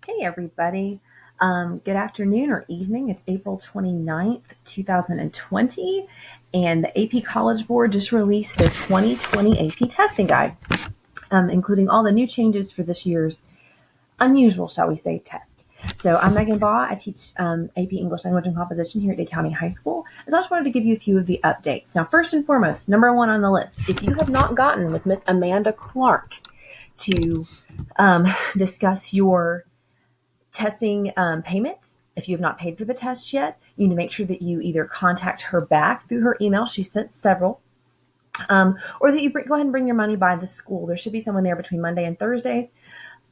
Hey, everybody. Good afternoon or evening. It's April 29th, 2020, and the AP College Board just released their 2020 AP testing guide, including all the new changes for this year's unusual, shall we say, test. So I'm Megan Baugh. I teach AP English Language and Composition here at Dade County High School. And so I just wanted to give you a few of the updates. Now, first and foremost, number one on the list, if you have not gotten with Miss Amanda Clark to discuss your testing payment. If you have not paid for the test yet, you need to make sure that you either contact her back through her email. She sent several. Or that you go ahead and bring your money by the school. There should be someone there between Monday and Thursday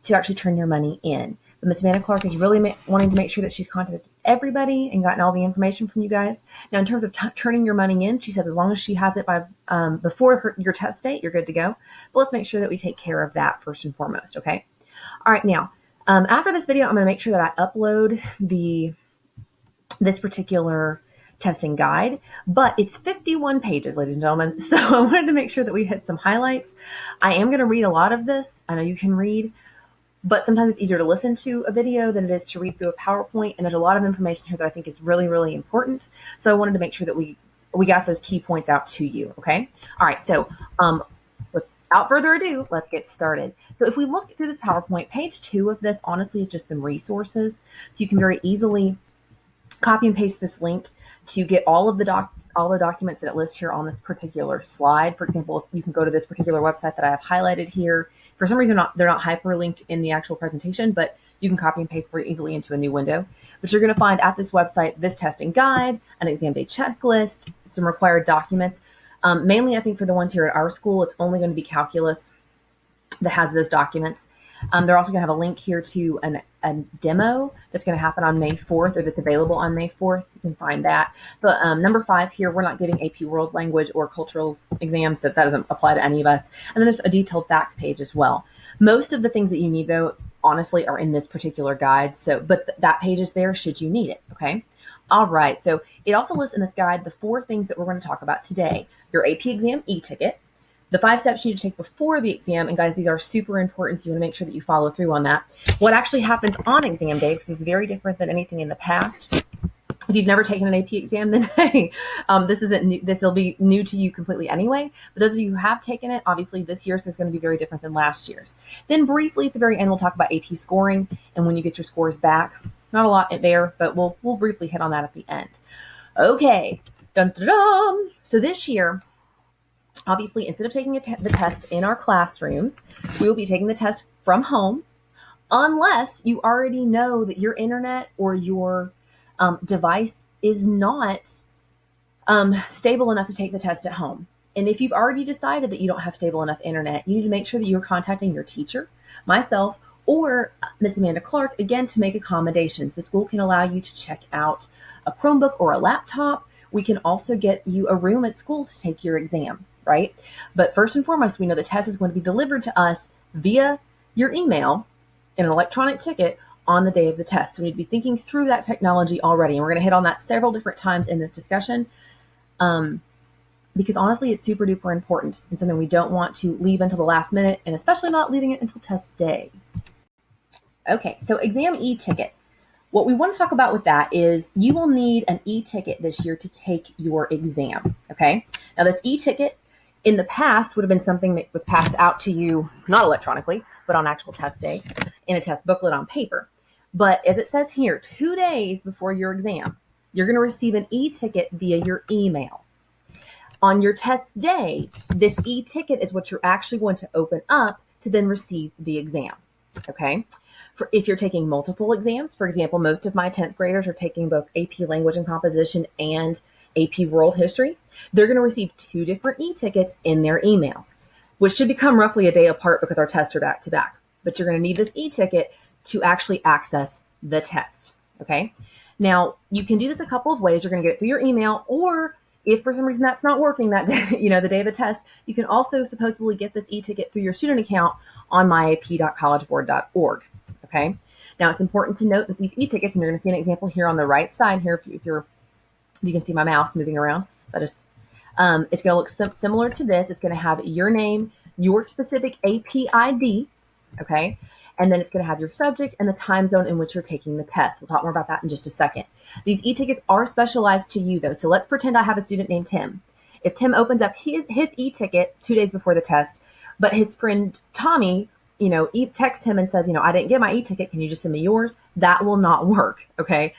to actually turn your money in. But Miss Amanda Clark is really wanting to make sure that she's contacted everybody and gotten all the information from you guys. Now, in terms of turning your money in, she says as long as she has it by before your test date, you're good to go. But let's make sure that we take care of that first and foremost, okay? All right, now, after this video, I'm going to make sure that I upload this particular testing guide, but it's 51 pages, ladies and gentlemen. So I wanted to make sure that we hit some highlights. I am going to read a lot of this. I know you can read, but sometimes it's easier to listen to a video than it is to read through a PowerPoint. And there's a lot of information here that I think is really, really important. So I wanted to make sure that we got those key points out to you. Okay. All right. So, without further ado, let's get started. So if we look through this PowerPoint, page 2 of this honestly is just some resources. So you can very easily copy and paste this link to get all the documents that it lists here on this particular slide. For example, if you can go to this particular website that I have highlighted here. For some reason, they're not hyperlinked in the actual presentation, but you can copy and paste very easily into a new window. But you're going to find at this website this testing guide, an exam day checklist, some required documents. Mainly, I think for the ones here at our school, it's only going to be calculus that has those documents. They're also going to have a link here to a demo that's going to happen on May 4th, or that's available on May 4th. You can find that. But number 5 here, we're not giving AP World Language or cultural exams, so that doesn't apply to any of us. And then there's a detailed facts page as well. Most of the things that you need, though, honestly, are in this particular guide. But that page is there should you need it, okay? All right, so it also lists in this guide the 4 things that we're going to talk about today. Your AP exam e-ticket, the 5 steps you need to take before the exam, and guys, these are super important, so you want to make sure that you follow through on that. What actually happens on exam day, because it's very different than anything in the past. If you've never taken an AP exam, then hey, this will be new to you completely anyway. But those of you who have taken it, obviously this year's is going to be very different than last year's. Then briefly at the very end, we'll talk about AP scoring and when you get your scores back. Not a lot there, but we'll briefly hit on that at the end. Okay, dun, dun, dun. So this year, obviously, instead of taking the test in our classrooms, we will be taking the test from home, unless you already know that your internet or your device is not stable enough to take the test at home. And if you've already decided that you don't have stable enough internet, you need to make sure that you're contacting your teacher, myself, or Miss Amanda Clark, again, to make accommodations. The school can allow you to check out a Chromebook or a laptop. We can also get you a room at school to take your exam, right? But first and foremost, we know the test is going to be delivered to us via your email in an electronic ticket on the day of the test. So we need to be thinking through that technology already. And we're going to hit on that several different times in this discussion. Because honestly, it's super duper important and something we don't want to leave until the last minute, and especially not leaving it until test day. Okay, so exam e-ticket. What we want to talk about with that is you will need an e-ticket this year to take your exam, okay? Now this e-ticket in the past would have been something that was passed out to you, not electronically, but on actual test day in a test booklet on paper. But as it says here, 2 days before your exam, you're going to receive an e-ticket via your email. On your test day, this e-ticket is what you're actually going to open up to then receive the exam, okay? If you're taking multiple exams, for example, most of my 10th graders are taking both AP Language and Composition and AP World History. They're going to receive 2 different e-tickets in their emails, which should become roughly a day apart because our tests are back to back. But you're going to need this e-ticket to actually access the test, okay? Now, you can do this a couple of ways. You're going to get it through your email, or if for some reason that's not working that day, the day of the test, you can also supposedly get this e-ticket through your student account on myap.collegeboard.org. Okay. Now it's important to note that these e-tickets, and you're going to see an example here on the right side here, if you can see my mouse moving around. So it's going to look similar to this. It's going to have your name, your specific AP ID. Okay. and then it's going to have your subject and the time zone in which you're taking the test. We'll talk more about that in just a second. These e-tickets are specialized to you, though. So let's pretend I have a student named Tim. If Tim opens up his e-ticket 2 days before the test, but his friend Tommy, texts him and says, I didn't get my e-ticket. Can you just send me yours? That will not work. Okay.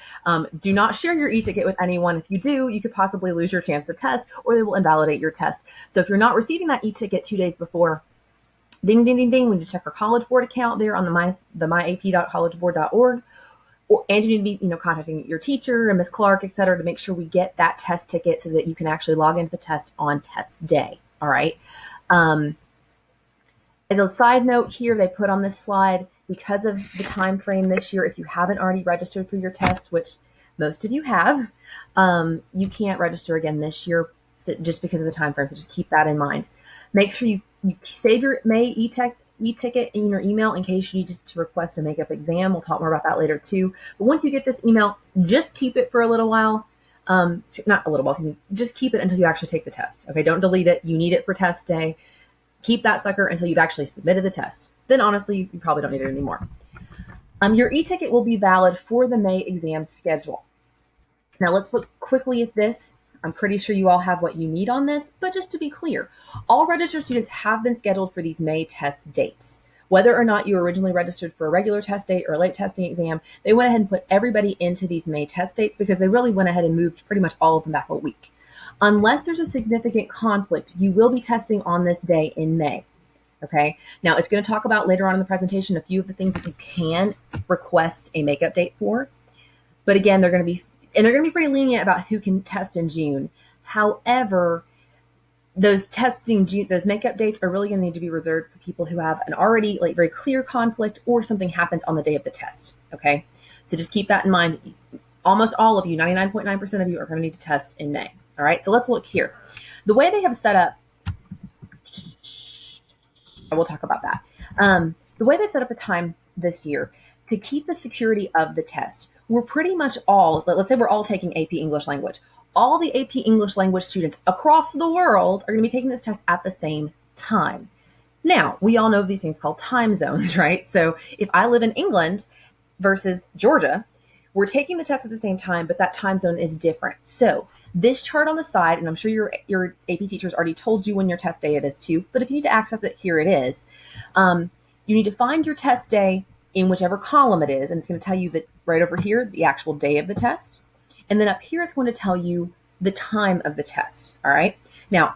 Do not share your e-ticket with anyone. If you do, you could possibly lose your chance to test, or they will invalidate your test. So if you're not receiving that e-ticket 2 days before, ding, ding, ding, ding, we need to check our College Board account there on the myap.collegeboard.org. And you need to be, contacting your teacher and Miss Clark, et cetera, to make sure we get that test ticket so that you can actually log into the test on test day. All right. As a side note here, they put on this slide, because of the time frame this year, if you haven't already registered for your test, which most of you have, you can't register again this year just because of the time frame. So just keep that in mind. Make sure you save your May e-ticket in your email in case you need to request a makeup exam. We'll talk more about that later too. But once you get this email, just keep it for a little while. Not a little while, just keep it until you actually take the test. Okay, don't delete it. You need it for test day. Keep that sucker until you've actually submitted the test. Then honestly, you probably don't need it anymore. Your e-ticket will be valid for the May exam schedule. Now let's look quickly at this. I'm pretty sure you all have what you need on this, but just to be clear, all registered students have been scheduled for these May test dates. Whether or not you originally registered for a regular test date or a late testing exam, they went ahead and put everybody into these May test dates because they really went ahead and moved pretty much all of them back a week. Unless there's a significant conflict, you will be testing on this day in May. Okay. Now it's going to talk about later on in the presentation a few of the things that you can request a makeup date for. But again, they're going to be pretty lenient about who can test in June. However, those makeup dates are really going to need to be reserved for people who have an already very clear conflict or something happens on the day of the test. Okay. So just keep that in mind. Almost all of you, 99.9% of you, are going to need to test in May. All right, so let's look here. The way they have set up, we'll talk about that. The way they've set up the time this year to keep the security of the test, we're pretty much let's say we're all taking AP English Language. All the AP English Language students across the world are going to be taking this test at the same time. Now, we all know these things called time zones, right? So if I live in England versus Georgia, we're taking the test at the same time, but that time zone is different. So this chart on the side, and I'm sure your AP teachers already told you when your test day it is too, but if you need to access it, here it is. You need to find your test day in whichever column it is, and it's going to tell you that right over here, the actual day of the test. And then up here, it's going to tell you the time of the test. All right. Now,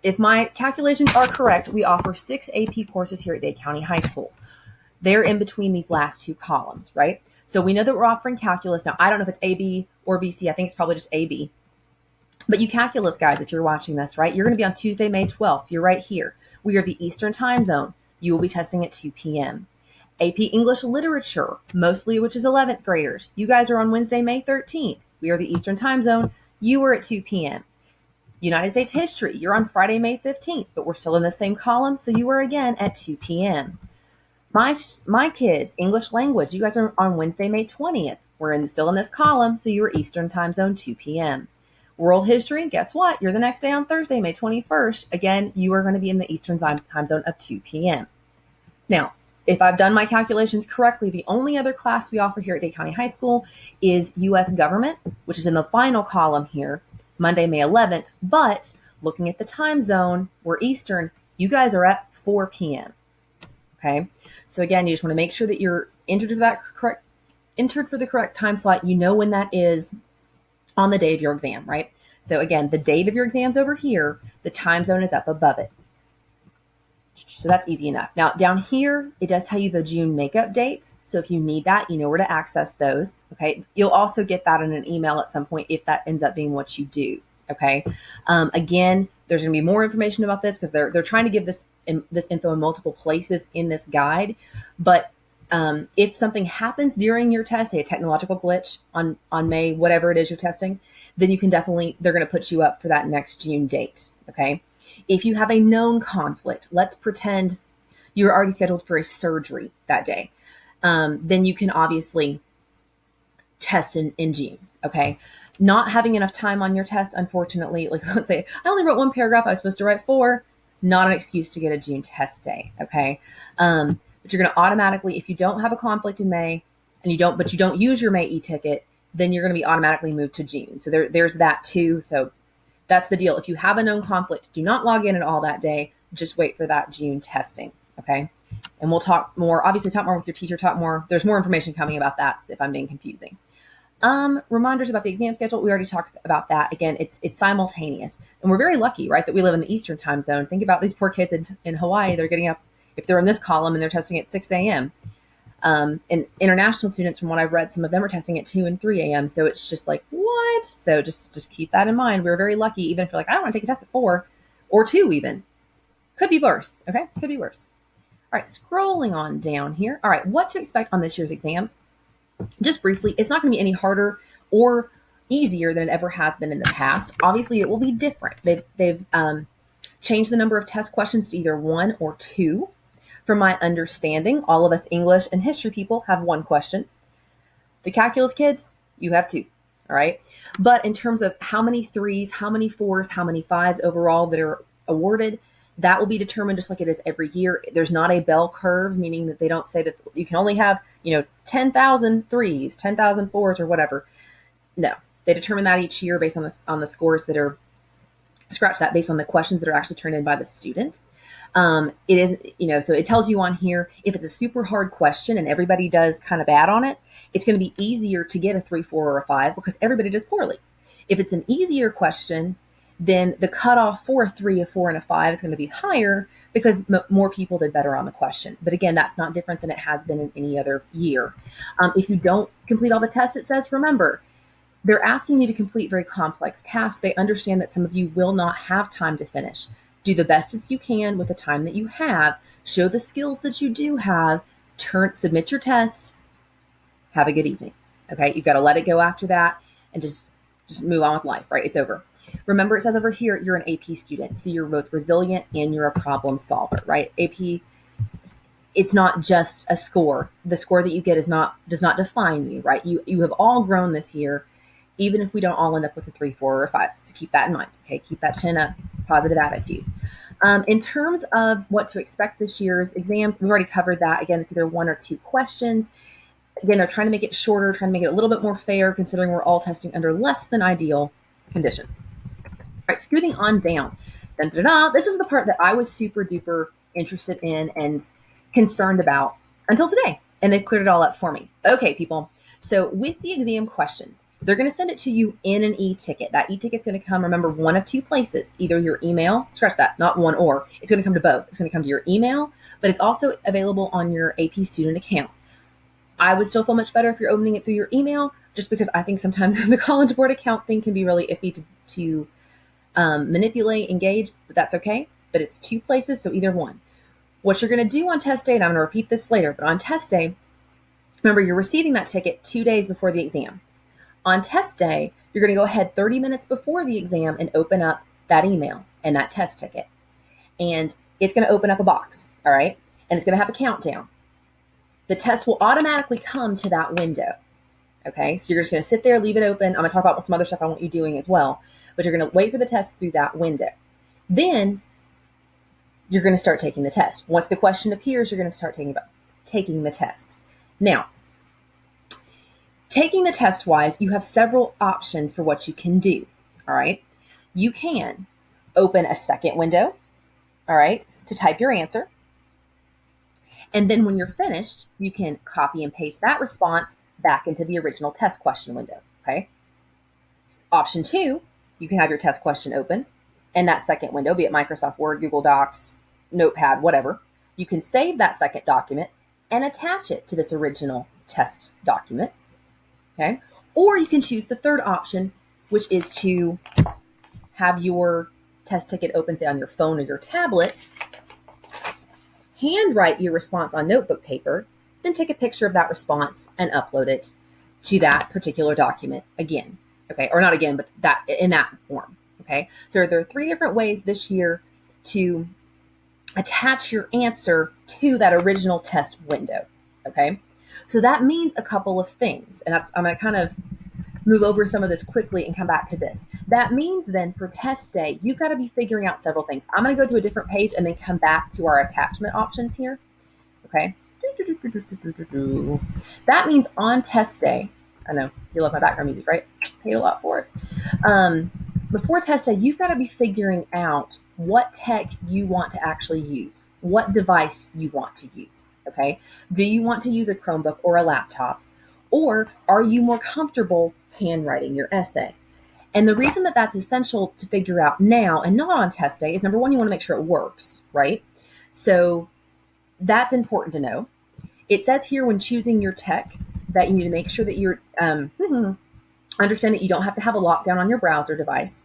if my calculations are correct, we offer 6 AP courses here at Dade County High School. They're in between these last two columns, right? So we know that we're offering calculus. Now, I don't know if it's AB or BC. I think it's probably just AB. But you calculus guys, if you're watching this, right, you're going to be on Tuesday, May 12th. You're right here. We are the Eastern time zone. You will be testing at 2 p.m. AP English Literature, mostly which is 11th graders. You guys are on Wednesday, May 13th. We are the Eastern time zone. You are at 2 p.m. United States History, you're on Friday, May 15th, but we're still in the same column, so you are again at 2 p.m. My kids, English Language, you guys are on Wednesday, May 20th. We're still in this column, so you are Eastern time zone, 2 p.m. World History, guess what? You're the next day on Thursday, May 21st. Again, you are going to be in the Eastern time zone of 2 p.m. Now, if I've done my calculations correctly, the only other class we offer here at Dade County High School is U.S. Government, which is in the final column here, Monday, May 11th. But looking at the time zone, we're Eastern. You guys are at 4 p.m. Okay? So again, you just want to make sure that you're entered for the correct time slot. You know when that is on the day of your exam, right? So again, the date of your exam's over here. The time zone is up above it. So that's easy enough. Now down here, it does tell you the June makeup dates. So if you need that, you know where to access those. Okay. You'll also get that in an email at some point if that ends up being what you do. Okay. Again, there's going to be more information about this because they're trying to give this info in multiple places in this guide. But if something happens during your test, say a technological glitch on May, whatever it is you're testing, then you can they're going to put you up for that next June date. Okay. If you have a known conflict, let's pretend you're already scheduled for a surgery that day. Then you can obviously test in June. Okay. Not having enough time on your test, unfortunately, like let's say I only wrote 1 paragraph, I was supposed to write 4, not an excuse to get a June test day. Okay. but you're going to automatically, if you don't have a conflict in May and you don't use your May e-ticket, then you're going to be automatically moved to June. So there's that too. So that's the deal. If you have a known conflict, do not log in at all that day. Just wait for that June testing. Okay. And we'll talk more, obviously talk more with your teacher, talk more. There's more information coming about that if I'm being confusing. Reminders about the exam schedule. We already talked about that. Again, it's simultaneous. And we're very lucky, right, that we live in the Eastern time zone. Think about these poor kids in Hawaii. They're getting up, if they're in this column and they're testing at 6 a.m. And international students, from what I've read, some of them are testing at 2 and 3 a.m. So it's just like, what? So just keep that in mind. We're very lucky, even if you're like, I don't want to take a test at 4 or 2 even. Could be worse, okay? Could be worse. All right, scrolling on down here. All right, what to expect on this year's exams? Just briefly, it's not going to be any harder or easier than it ever has been in the past. Obviously, it will be different. They've changed the number of test questions to either 1 or 2. From my understanding, all of us English and history people have 1 question. The calculus kids, you have 2. All right. But in terms of how many 3s, how many 4s, how many 5s overall that are awarded, that will be determined just like it is every year. There's not a bell curve, meaning that they don't say that you can only have, 10,000 3s, 10,000 4s, or whatever. No, they determine that each year based on the scores that are, scratch that, based on the questions that are actually turned in by the students. It is, so it tells you on here, if it's a super hard question and everybody does kind of bad on it, it's going to be easier to get a 3, 4, or a 5 because everybody does poorly. If it's an easier question, then the cutoff for a 3, a 4, and a 5 is going to be higher because more people did better on the question. But again, that's not different than it has been in any other year. If you don't complete all the tests, it says, remember, they're asking you to complete very complex tasks. They understand that some of you will not have time to finish. Do the best that you can with the time that you have. Show the skills that you do have. Submit your test. Have a good evening. Okay, you've got to let it go after that and just move on with life, right? It's over. Remember, it says over here, you're an AP student. So you're both resilient and you're a problem solver, right? AP, it's not just a score. The score that you get does not define you, right? You have all grown this year, even if we don't all end up with a 3, 4, or a 5. So keep that in mind, okay? Keep that chin up, positive attitude. In terms of what to expect this year's exams, we've already covered that. Again, it's either 1 or 2 questions. Again, they're trying to make it shorter, trying to make it a little bit more fair, considering we're all testing under less than ideal conditions. All right, scooting on down. Dun, dun, dun. This is the part that I was super duper interested in and concerned about until today, and they've cleared it all up for me. Okay, people. So with the exam questions, they're going to send it to you in an e-ticket. That e-ticket is going to come, remember, one of 2 places, either your email, scratch that, not one or, it's going to come to both. It's going to come to your email, but it's also available on your AP student account. I would still feel much better if you're opening it through your email, just because I think sometimes the College Board account thing can be really iffy to manipulate, engage, but that's okay. But it's 2 places, so either one. What you're going to do on test day, and I'm going to repeat this later, but on test day, remember, you're receiving that ticket 2 days before the exam. On test day, you're going to go ahead 30 minutes before the exam and open up that email and that test ticket. And it's going to open up a box, all right? And it's going to have a countdown. The test will automatically come to that window, okay? So you're just going to sit there, leave it open. I'm going to talk about some other stuff I want you doing as well. But you're going to wait for the test through that window. Then you're going to start taking the test. Once the question appears, you're going to start taking the test. Now, taking the test wise, you have several options for what you can do, all right? You can open a second window, all right, to type your answer. And then when you're finished, you can copy and paste that response back into the original test question window, okay? Option 2, you can have your test question open in that second window, be it Microsoft Word, Google Docs, Notepad, whatever. You can save that second document and attach it to this original test document, okay? Or you can choose the third option, which is to have your test ticket open, say, on your phone or your tablet, handwrite your response on notebook paper, then take a picture of that response and upload it to that particular document again, okay? Or not again, but that in that form, okay? So there are 3 different ways this year to attach your answer to that original test window, okay? So that means a couple of things, and I'm going to kind of move over some of this quickly and come back to this. That means then for test day, you've got to be figuring out several things. I'm going to go to a different page and then come back to our attachment options here, okay? That means on test day, I know you love my background music, right? Paid a lot for it. Before test day, you've got to be figuring out what tech you want to actually use, what device you want to use. Okay. Do you want to use a Chromebook or a laptop? Or are you more comfortable handwriting your essay? And the reason that that's essential to figure out now and not on test day is number one, you want to make sure it works, right? So that's important to know. It says here when choosing your tech that you need to make sure that you're understand that you don't have to have a lockdown on your browser device.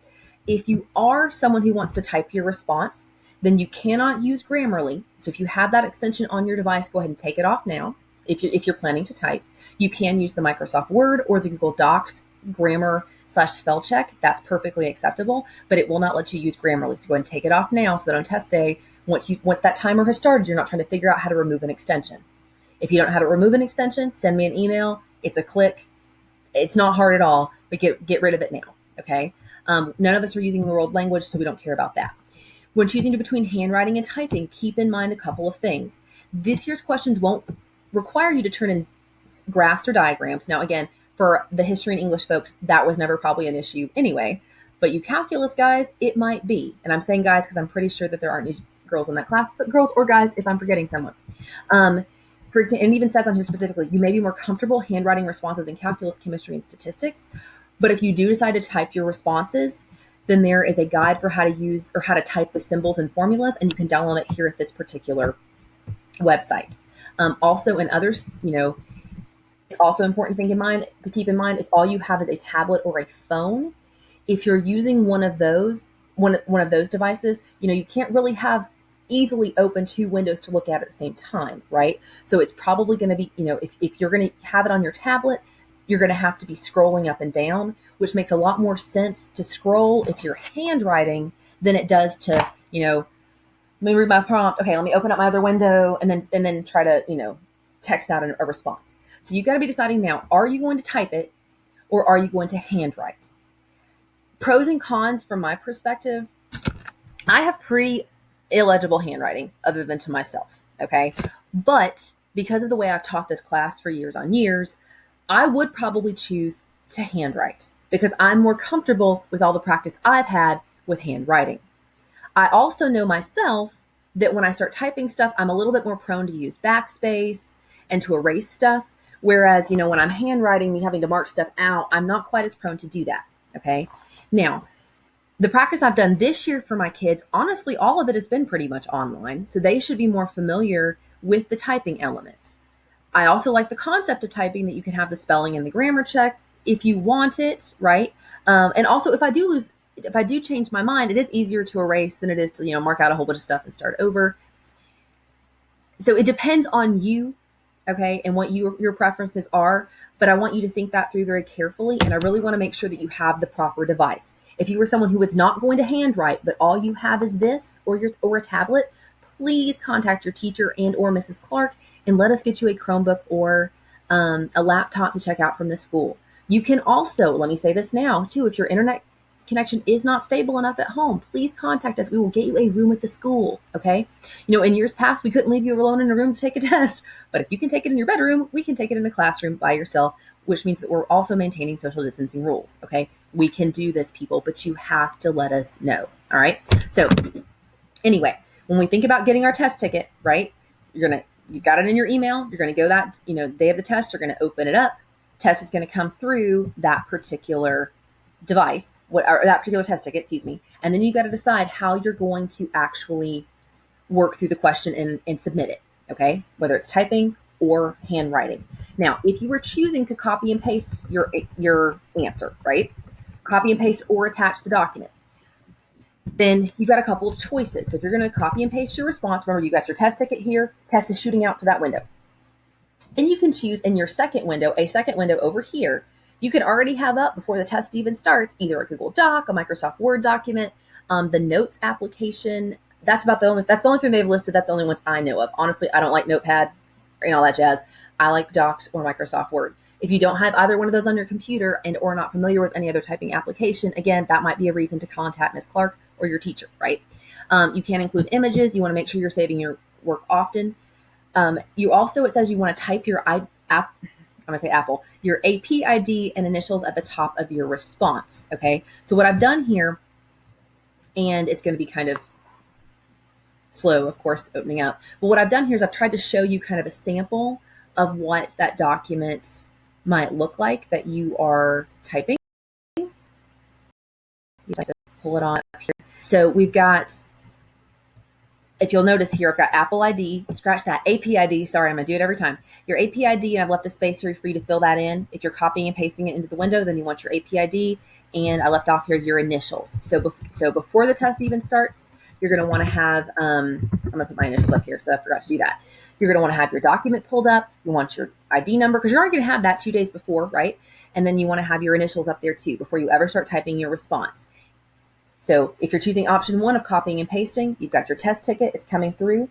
If you are someone who wants to type your response, then you cannot use Grammarly. So if you have that extension on your device, go ahead and take it off now. If you're planning to type, you can use the Microsoft Word or the Google Docs grammar/spell check. That's perfectly acceptable, but it will not let you use Grammarly. So go ahead and take it off now so that on test day, once that timer has started, you're not trying to figure out how to remove an extension. If you don't know how to remove an extension, send me an email. It's a click. It's not hard at all, but get rid of it now, okay? None of us are using the world language, so we don't care about that. When choosing between handwriting and typing, keep in mind a couple of things. This year's questions won't require you to turn in graphs or diagrams. Now, again, for the history and English folks, that was never probably an issue anyway. But you calculus guys, it might be. And I'm saying guys because I'm pretty sure that there aren't any girls in that class, but girls or guys if I'm forgetting someone. For example, and it even says on here specifically, you may be more comfortable handwriting responses in calculus, chemistry, and statistics. But if you do decide to type your responses, then there is a guide for how to use or how to type the symbols and formulas, and you can download it here at this particular website. Also, in others, it's also important to keep in mind if all you have is a tablet or a phone. If you're using one of those devices, you can't really have easily open two windows to look at the same time, right? So it's probably going to be, if you're going to have it on your tablet, you're going to have to be scrolling up and down, which makes a lot more sense to scroll if you're handwriting than it does to, let me read my prompt. Okay, let me open up my other window and then try to, text out a response. So you've got to be deciding now, are you going to type it or are you going to handwrite? Pros and cons from my perspective, I have pretty illegible handwriting other than to myself, okay? But because of the way I've taught this class for years on years, I would probably choose to handwrite because I'm more comfortable with all the practice I've had with handwriting. I also know myself that when I start typing stuff, I'm a little bit more prone to use backspace and to erase stuff. Whereas, when I'm handwriting, me having to mark stuff out, I'm not quite as prone to do that, okay? Now, the practice I've done this year for my kids, honestly, all of it has been pretty much online. So they should be more familiar with the typing element. I also like the concept of typing that you can have the spelling and the grammar check if you want it, right? And also if I do change my mind, it is easier to erase than it is to, mark out a whole bunch of stuff and start over. So it depends on you, okay, and what your preferences are. But I want you to think that through very carefully. And I really want to make sure that you have the proper device. If you were someone who is not going to handwrite, but all you have is this or a tablet, please contact your teacher and or Mrs. Clark and let us get you a Chromebook or a laptop to check out from the school. You can also, let me say this now too, if your internet connection is not stable enough at home, please contact us. We will get you a room at the school, okay? In years past, we couldn't leave you alone in a room to take a test, but if you can take it in your bedroom, we can take it in a classroom by yourself, which means that we're also maintaining social distancing rules, okay? We can do this, people, but you have to let us know, all right? So anyway, when we think about getting our test ticket, right, you got it in your email, you're going to go that, day of the test, you're going to open it up, test is going to come through that particular device, or that particular test ticket, excuse me, and then you've got to decide how you're going to actually work through the question and submit it, okay, whether it's typing or handwriting. Now, if you were choosing to copy and paste your answer, right, copy and paste or attach the document, then you've got a couple of choices. If you're going to copy and paste your response, remember you got your test ticket here, test is shooting out to that window. And you can choose in your second window, a second window over here, you can already have up before the test even starts, either a Google Doc, a Microsoft Word document, the Notes application. That's the only thing they've listed. That's the only ones I know of. Honestly, I don't like Notepad or all that jazz. I like Docs or Microsoft Word. If you don't have either one of those on your computer and or not familiar with any other typing application, again, that might be a reason to contact Ms. Clark or your teacher, right? You can include images. You want to make sure you're saving your work often. You also, it says you want to type your Apple, your AP ID and initials at the top of your response. Okay. So what I've done here, and it's going to be kind of slow, of course, opening up. But what I've done here is I've tried to show you kind of a sample of what that document might look like that you are typing. You have to pull it on up here. So we've got, if you'll notice here, I've got Apple ID, scratch that, AP ID, sorry, I'm gonna do it every time. Your AP ID, and I've left a space here for you to fill that in. If you're copying and pasting it into the window, then you want your AP ID, and I left off here your initials. So before the test even starts, you're gonna wanna have, I'm gonna put my initials up here, so I forgot to do that. You're gonna wanna have your document pulled up, you want your ID number, because you're already gonna have that 2 days before, right? And then you wanna have your initials up there too, before you ever start typing your response. So if you're choosing option 1 of copying and pasting, you've got your test ticket, it's coming through.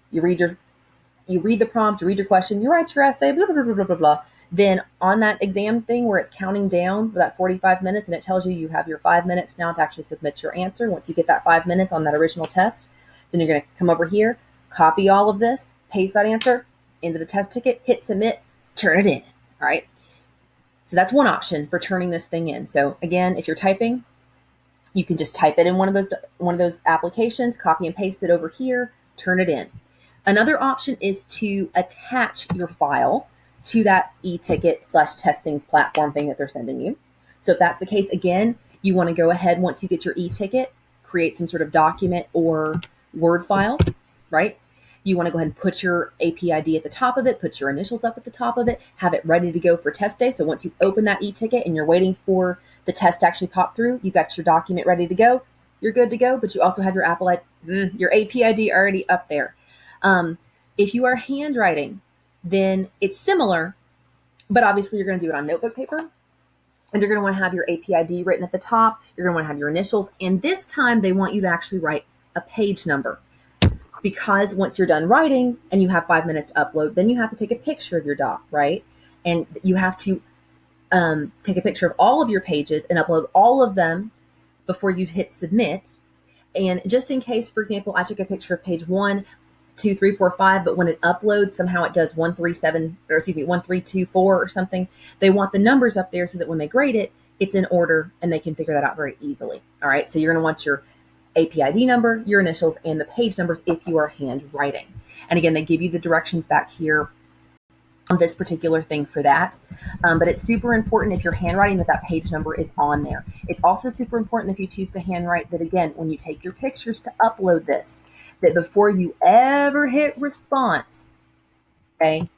You read the prompt, you read your question, you write your essay, blah, blah, blah, blah, blah, blah. Then on that exam thing where it's counting down for that 45 minutes and it tells you have your 5 minutes now to actually submit your answer. Once you get that 5 minutes on that original test, then you're going to come over here, copy all of this, paste that answer into the test ticket, hit submit, turn it in. All right. So that's one option for turning this thing in. So again, if you're typing, you can just type it in one of those applications, copy and paste it over here, turn it in. Another option is to attach your file to that e-ticket/testing platform thing that they're sending you. So if that's the case, again, you want to go ahead, once you get your e-ticket, create some sort of document or Word file, right? You want to go ahead and put your AP ID at the top of it, put your initials up at the top of it, have it ready to go for test day. So once you open that e-ticket and you're waiting for the test to actually pop through, you got your document ready to go, you're good to go, but you also have your your AP ID already up there. If you are handwriting, then it's similar, but obviously you're going to do it on notebook paper, and you're going to want to have your AP ID written at the top. You're going to want to have your initials, and this time they want you to actually write a page number, because once you're done writing and you have 5 minutes to upload, then you have to take a picture of your doc, right? And you have to take a picture of all of your pages and upload all of them before you hit submit. And just in case, for example, I took a picture of page 1, 2, 3, 4, 5, but when it uploads, somehow it does 1, 3, 7, or excuse me, 1, 3, 2, 4 or something. They want the numbers up there so that when they grade it, it's in order and they can figure that out very easily. All right. So you're going to want your AP ID number, your initials, and the page numbers if you are handwriting. And again, they give you the directions back here on this particular thing for that. But it's super important if you're handwriting that page number is on there. It's also super important if you choose to handwrite that, again, when you take your pictures to upload this, that before you ever hit response, okay,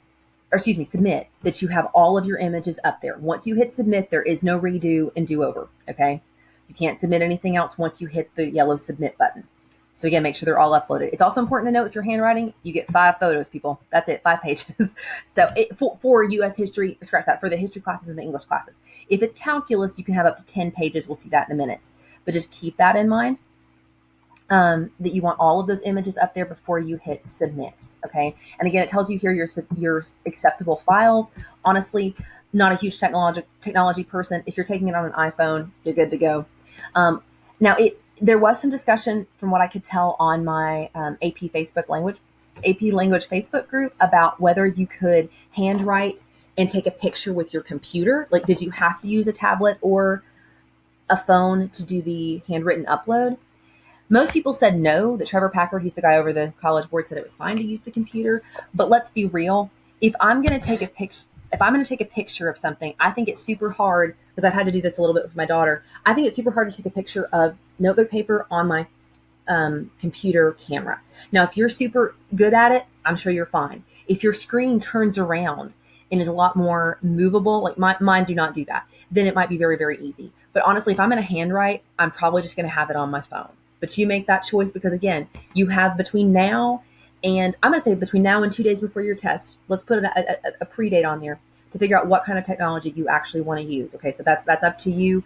or excuse me, submit, that you have all of your images up there. Once you hit submit, there is no redo and do over, okay? You can't submit anything else once you hit the yellow submit button. So again, make sure they're all uploaded. It's also important to note if you're handwriting, you get 5 photos, people. That's it, 5 pages. So for U.S. history, scratch that, for the history classes and the English classes. If it's calculus, you can have up to 10 pages. We'll see that in a minute. But just keep that in mind, that you want all of those images up there before you hit submit, okay? And again, it tells you here your acceptable files. Honestly, not a huge technology person. If you're taking it on an iPhone, you're good to go. Now, there was some discussion from what I could tell on my AP Language Facebook group about whether you could handwrite and take a picture with your computer. Like, did you have to use a tablet or a phone to do the handwritten upload? Most people said no, that Trevor Packard, he's the guy over the College Board, said it was fine to use the computer. But let's be real. If I'm going to take a picture of something, I think it's super hard, because I've had to do this a little bit with my daughter. I think it's super hard to take a picture of notebook paper on my computer camera. Now, if you're super good at it, I'm sure you're fine. If your screen turns around and is a lot more movable, like mine do not do that, then it might be very, very easy. But honestly, if I'm going to handwrite, I'm probably just going to have it on my phone. But you make that choice, because again, you have between now and, I'm going to say between now and 2 days before your test, let's put a pre-date on there to figure out what kind of technology you actually want to use. Okay, so that's up to you.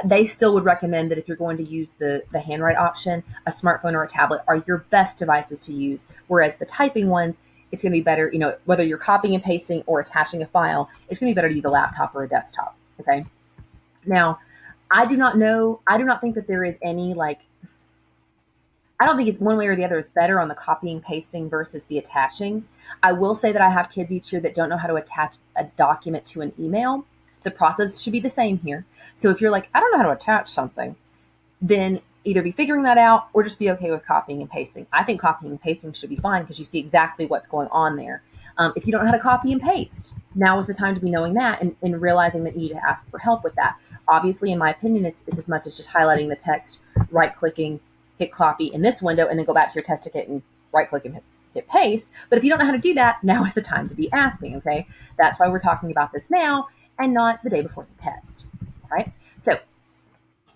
They still would recommend that if you're going to use the handwrite option, a smartphone or a tablet are your best devices to use. Whereas the typing ones, it's going to be better, whether you're copying and pasting or attaching a file, it's going to be better to use a laptop or a desktop. Okay. Now, I do not think that there is any I don't think it's one way or the other is better on the copying, pasting versus the attaching. I will say that I have kids each year that don't know how to attach a document to an email. The process should be the same here. So if you're like, I don't know how to attach something, then either be figuring that out or just be okay with copying and pasting. I think copying and pasting should be fine because you see exactly what's going on there. If you don't know how to copy and paste, now is the time to be knowing that and realizing that you need to ask for help with that. Obviously, in my opinion, it's as much as just highlighting the text, right clicking, hit copy in this window, and then go back to your test ticket and right click and hit paste. But if you don't know how to do that, now is the time to be asking, okay? That's why we're talking about this now and not the day before the test, all right? So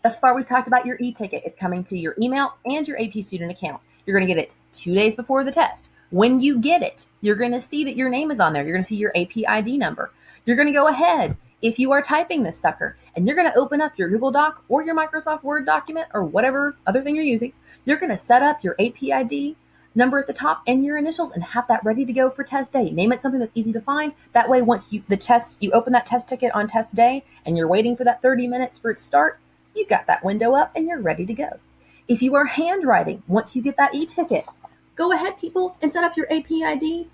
thus far, we've talked about your e-ticket. It's coming to your email and your AP student account. You're going to get it 2 days before the test. When you get it, you're going to see that your name is on there. You're going to see your AP ID number. You're going to go ahead, if you are typing this sucker, and you're going to open up your Google Doc or your Microsoft Word document or whatever other thing you're using. You're going to set up your AP ID number at the top and your initials and have that ready to go for test day. Name it something that's easy to find. That way, once you open that test ticket on test day and you're waiting for that 30 minutes for it to start, you got that window up and you're ready to go. If you are handwriting, once you get that e-ticket, go ahead, people, and set up your AP ID,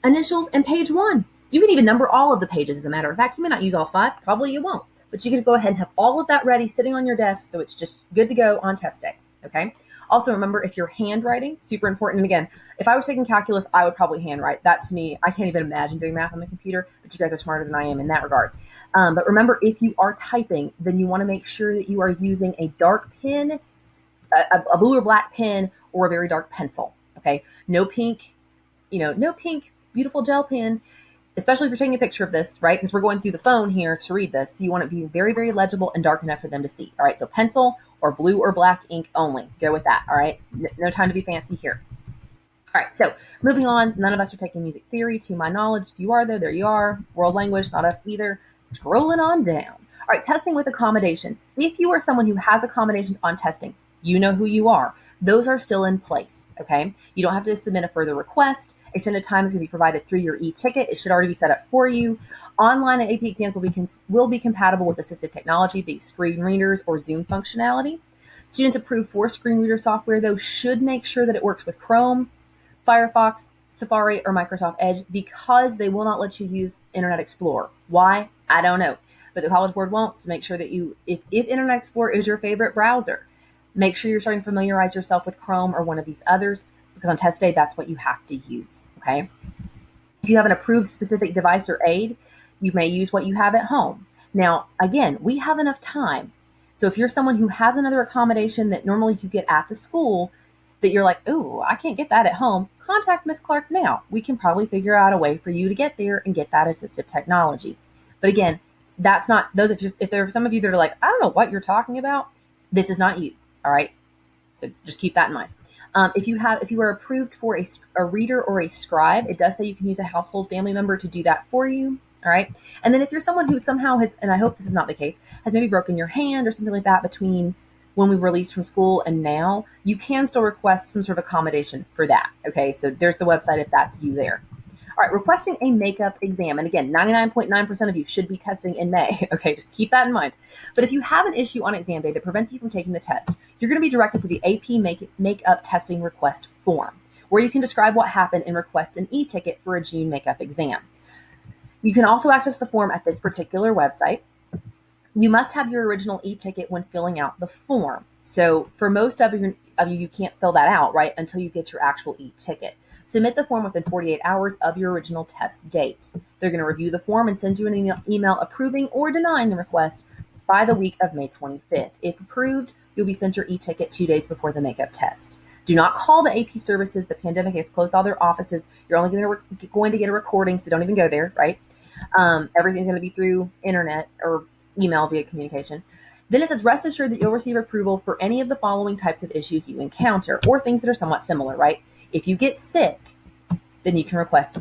initials, and page 1. You can even number all of the pages, as a matter of fact. You may not use all 5, probably you won't, but you can go ahead and have all of that ready sitting on your desk so it's just good to go on test day, okay? Also, remember, if you're handwriting, super important. And again, if I was taking calculus, I would probably handwrite. That to me, I can't even imagine doing math on the computer, but you guys are smarter than I am in that regard. But remember, if you are typing, then you want to make sure that you are using a dark pen, a blue or black pen, or a very dark pencil, okay? No pink, no pink, beautiful gel pen, especially if you're taking a picture of this, right? Because we're going through the phone here to read this. So you want it to be very, very legible and dark enough for them to see. All right, so pencil or blue or black ink only. Go with that, all right? No time to be fancy here. All right, so moving on. None of us are taking music theory, to my knowledge. If you are, though, there you are. World language, not us either. Scrolling on down. All right, testing with accommodations. If you are someone who has accommodations on testing, you know who you are. Those are still in place, okay? You don't have to submit a further request. Extended time is going to be provided through your e-ticket. It should already be set up for you. Online and AP exams will be compatible with assistive technology, be it screen readers or Zoom functionality. Students approved for screen reader software, though, should make sure that it works with Chrome, Firefox, Safari, or Microsoft Edge because they will not let you use Internet Explorer. Why? I don't know. But the College Board won't, so make sure that if Internet Explorer is your favorite browser, make sure you're starting to familiarize yourself with Chrome or one of these others because on test day, that's what you have to use, okay? If you have an approved specific device or aid, you may use what you have at home. Now, again, we have enough time. So if you're someone who has another accommodation that normally you get at the school that you're like, ooh, I can't get that at home, contact Ms. Clark now. We can probably figure out a way for you to get there and get that assistive technology. But again, that's not those. If there are some of you that are like, I don't know what you're talking about, this is not you. All right. So just keep that in mind. If you are approved for a reader or a scribe, it does say you can use a household family member to do that for you. All right. And then if you're someone who somehow has, and I hope this is not the case, has maybe broken your hand or something like that between when we released from school and now, you can still request some sort of accommodation for that. Okay. So there's the website if that's you there. All right, requesting a makeup exam. And again, 99.9% of you should be testing in May. Okay, just keep that in mind. But if you have an issue on exam day that prevents you from taking the test, you're going to be directed to the AP makeup testing request form, where you can describe what happened and request an e-ticket for a June makeup exam. You can also access the form at this particular website. You must have your original e-ticket when filling out the form. So for most of you can't fill that out, right, until you get your actual e-ticket. Submit the form within 48 hours of your original test date. They're going to review the form and send you an email approving or denying the request by the week of May 25th. If approved, you'll be sent your e-ticket 2 days before the makeup test. Do not call the AP services. The pandemic has closed all their offices. You're only going to get a recording, so don't even go there, right? Everything's going to be through internet or email via communication. Then it says, rest assured that you'll receive approval for any of the following types of issues you encounter or things that are somewhat similar, right? If you get sick, then you can request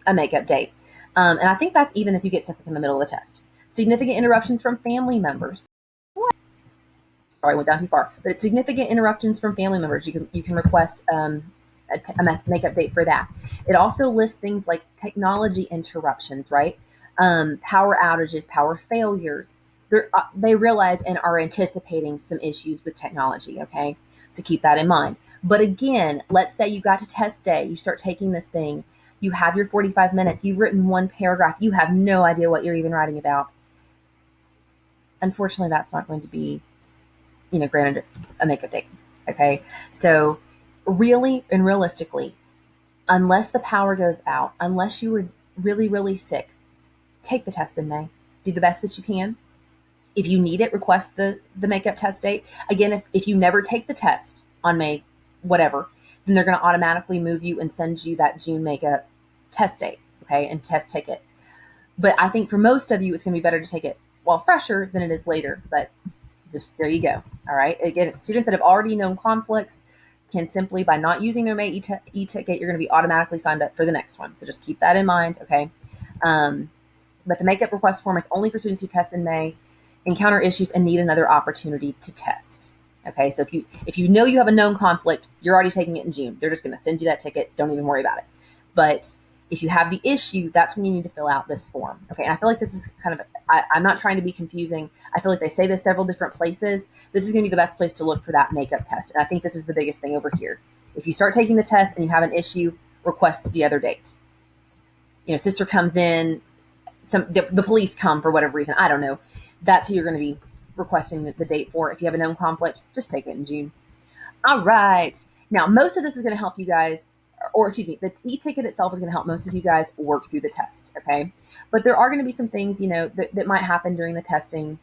a makeup date. And I think that's even if you get sick in the middle of the test. Significant interruptions from family members. What? Sorry, I went down too far. But it's significant interruptions from family members. You can request a makeup date for that. It also lists things like technology interruptions, right? Power outages, power failures. They realize and are anticipating some issues with technology, okay? So keep that in mind. But again, let's say you got to test day, you start taking this thing, you have your 45 minutes, you've written one paragraph, you have no idea what you're even writing about. Unfortunately, that's not going to be, granted a makeup date. Okay. So really and realistically, unless the power goes out, unless you were really, really sick, take the test in May. Do the best that you can. If you need it, request the makeup test date. Again, if you never take the test on May, whatever, then they're going to automatically move you and send you that June makeup test date, okay, and test ticket. But I think for most of you, it's going to be better to take it while fresher than it is later. But just there you go. All right. Again, students that have already known conflicts can simply, by not using their May e-ticket, you're going to be automatically signed up for the next one. So just keep that in mind, okay? But the makeup request form is only for students who test in May, encounter issues, and need another opportunity to test. Okay, so if you know you have a known conflict, you're already taking it in June. They're just going to send you that ticket. Don't even worry about it. But if you have the issue, that's when you need to fill out this form. Okay, and I feel like this is kind of, I'm not trying to be confusing. I feel like they say this several different places. This is going to be the best place to look for that makeup test. And I think this is the biggest thing over here. If you start taking the test and you have an issue, request the other date. Sister comes in, the police come for whatever reason. I don't know. That's who you're going to be requesting the date for. If you have a known conflict, just take it in June. All right. Now, most of this is going to help you guys, or excuse me, the e-ticket itself is going to help most of you guys work through the test, okay? But there are going to be some things, that might happen during the testing,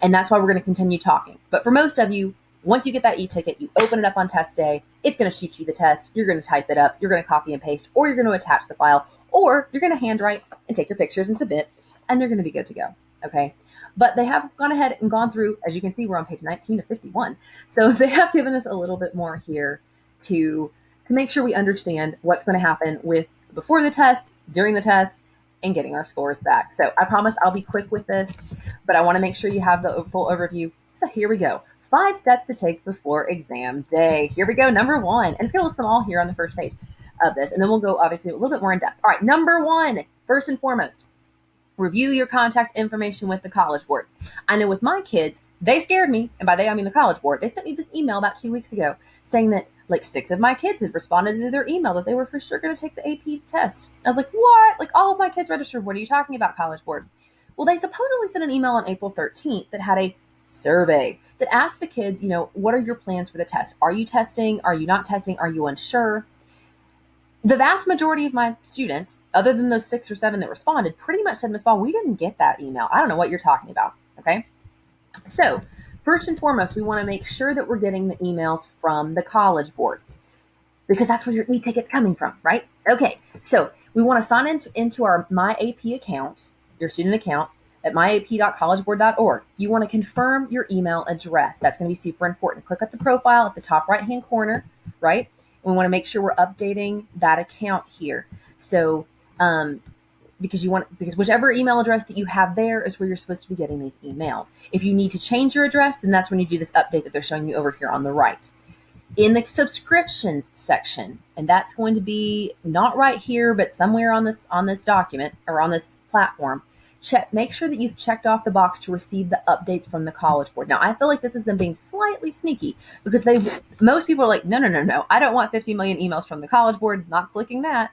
and that's why we're going to continue talking. But for most of you, once you get that e-ticket, you open it up on test day, it's going to shoot you the test, you're going to type it up, you're going to copy and paste, or you're going to attach the file, or you're going to handwrite and take your pictures and submit, and you're going to be good to go, okay? But they have gone ahead and gone through, as you can see, we're on page 19 to 51. So they have given us a little bit more here to make sure we understand what's going to happen with before the test, during the test, and getting our scores back. So I promise I'll be quick with this, but I want to make sure you have the full overview. So here we go. 5 steps to take before exam day. Here we go. Number 1. And it's going to list them all here on the first page of this. And then we'll go, obviously, a little bit more in depth. All right. Number 1, first and foremost, review your contact information with the College Board. I know with my kids, they scared me, and by they I mean the College Board. They sent me this email about 2 weeks ago saying that like 6 of my kids had responded to their email that they were for sure going to take the AP test. I was like, what? Like all of my kids registered. What are you talking about, College Board? Well, they supposedly sent an email on April 13th that had a survey that asked the kids, what are your plans for the test? Are you testing? Are you not testing? Are you unsure? The vast majority of my students, other than those 6 or 7 that responded, pretty much said, Ms. Ball, we didn't get that email. I don't know what you're talking about. Okay. So first and foremost, we want to make sure that we're getting the emails from the College Board because that's where your e-ticket's coming from, right? Okay. So we want to sign into our MyAP account, your student account at myap.collegeboard.org. You want to confirm your email address. That's going to be super important. Click at the profile at the top right-hand corner, right? We want to make sure we're updating that account here. So, because whichever email address that you have there is where you're supposed to be getting these emails. If you need to change your address, then that's when you do this update that they're showing you over here on the right. In the subscriptions section, and that's going to be not right here, but somewhere on this document or on this platform, make sure that you've checked off the box to receive the updates from the College Board. Now, I feel like this is them being slightly sneaky because most people are like, no, I don't want 50 million emails from the College Board, not clicking that.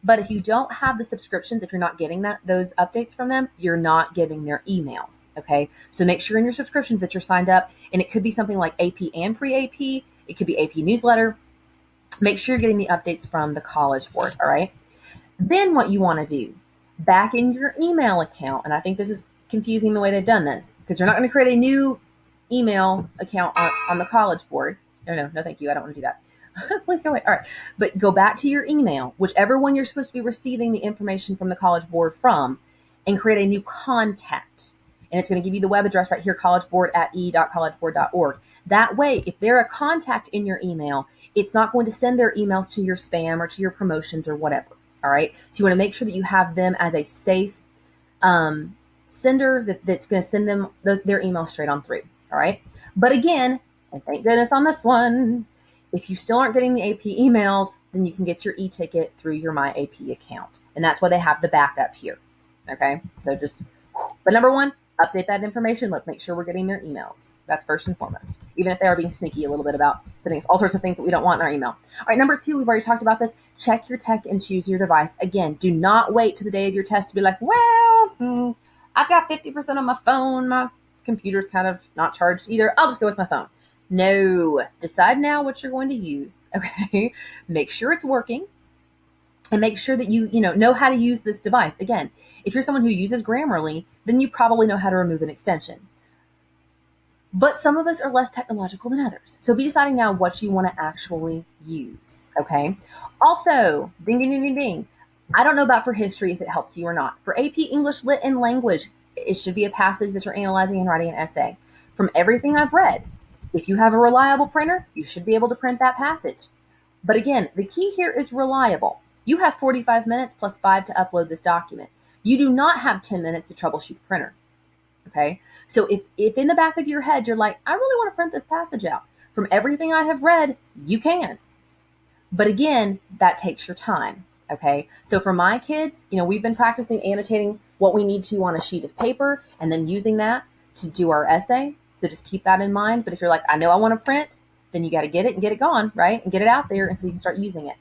But if you don't have the subscriptions, if you're not getting those updates from them, you're not getting their emails, okay? So make sure in your subscriptions that you're signed up, and it could be something like AP and pre-AP. It could be AP newsletter. Make sure you're getting the updates from the College Board, all right? Then what you want to do, back in your email account, and I think this is confusing the way they've done this, because you're not going to create a new email account on the College Board. No, thank you. I don't want to do that. Please go away. All right. But go back to your email, whichever one you're supposed to be receiving the information from the College Board from, and create a new contact. And it's going to give you the web address right here, collegeboard@e.collegeboard.org. That way, if they're a contact in your email, it's not going to send their emails to your spam or to your promotions or whatever. All right. So you want to make sure that you have them as a safe sender that's going to send them their emails straight on through. All right. But again, and thank goodness on this one, if you still aren't getting the AP emails, then you can get your e-ticket through your MyAP account. And that's why they have the backup here. Okay. So but number 1, Update that information. Let's make sure we're getting their emails. That's first and foremost. Even if they are being sneaky a little bit about sending us all sorts of things that we don't want in our email. All right, number 2, we've already talked about this. Check your tech and choose your device. Again, do not wait to the day of your test to be like, well, I've got 50% on my phone. My computer's kind of not charged either. I'll just go with my phone. No, decide now what you're going to use. Okay, make sure it's working. And make sure that you know how to use this device. Again, if you're someone who uses Grammarly, then you probably know how to remove an extension. But some of us are less technological than others. So be deciding now what you want to actually use. Okay. Also, ding, ding, ding, ding, ding. I don't know about for history if it helps you or not. For AP English Lit and Language, it should be a passage that you're analyzing and writing an essay. From everything I've read, if you have a reliable printer, you should be able to print that passage. But again, the key here is reliable. You have 45 minutes plus 5 to upload this document. You do not have 10 minutes to troubleshoot the printer. Okay? So if in the back of your head you're like, I really want to print this passage out, from everything I have read, you can. But again, that takes your time. Okay? So for my kids, we've been practicing annotating what we need to on a sheet of paper and then using that to do our essay. So just keep that in mind. But if you're like, I know I want to print, then you got to get it and get it gone, right? And get it out there and so you can start using it.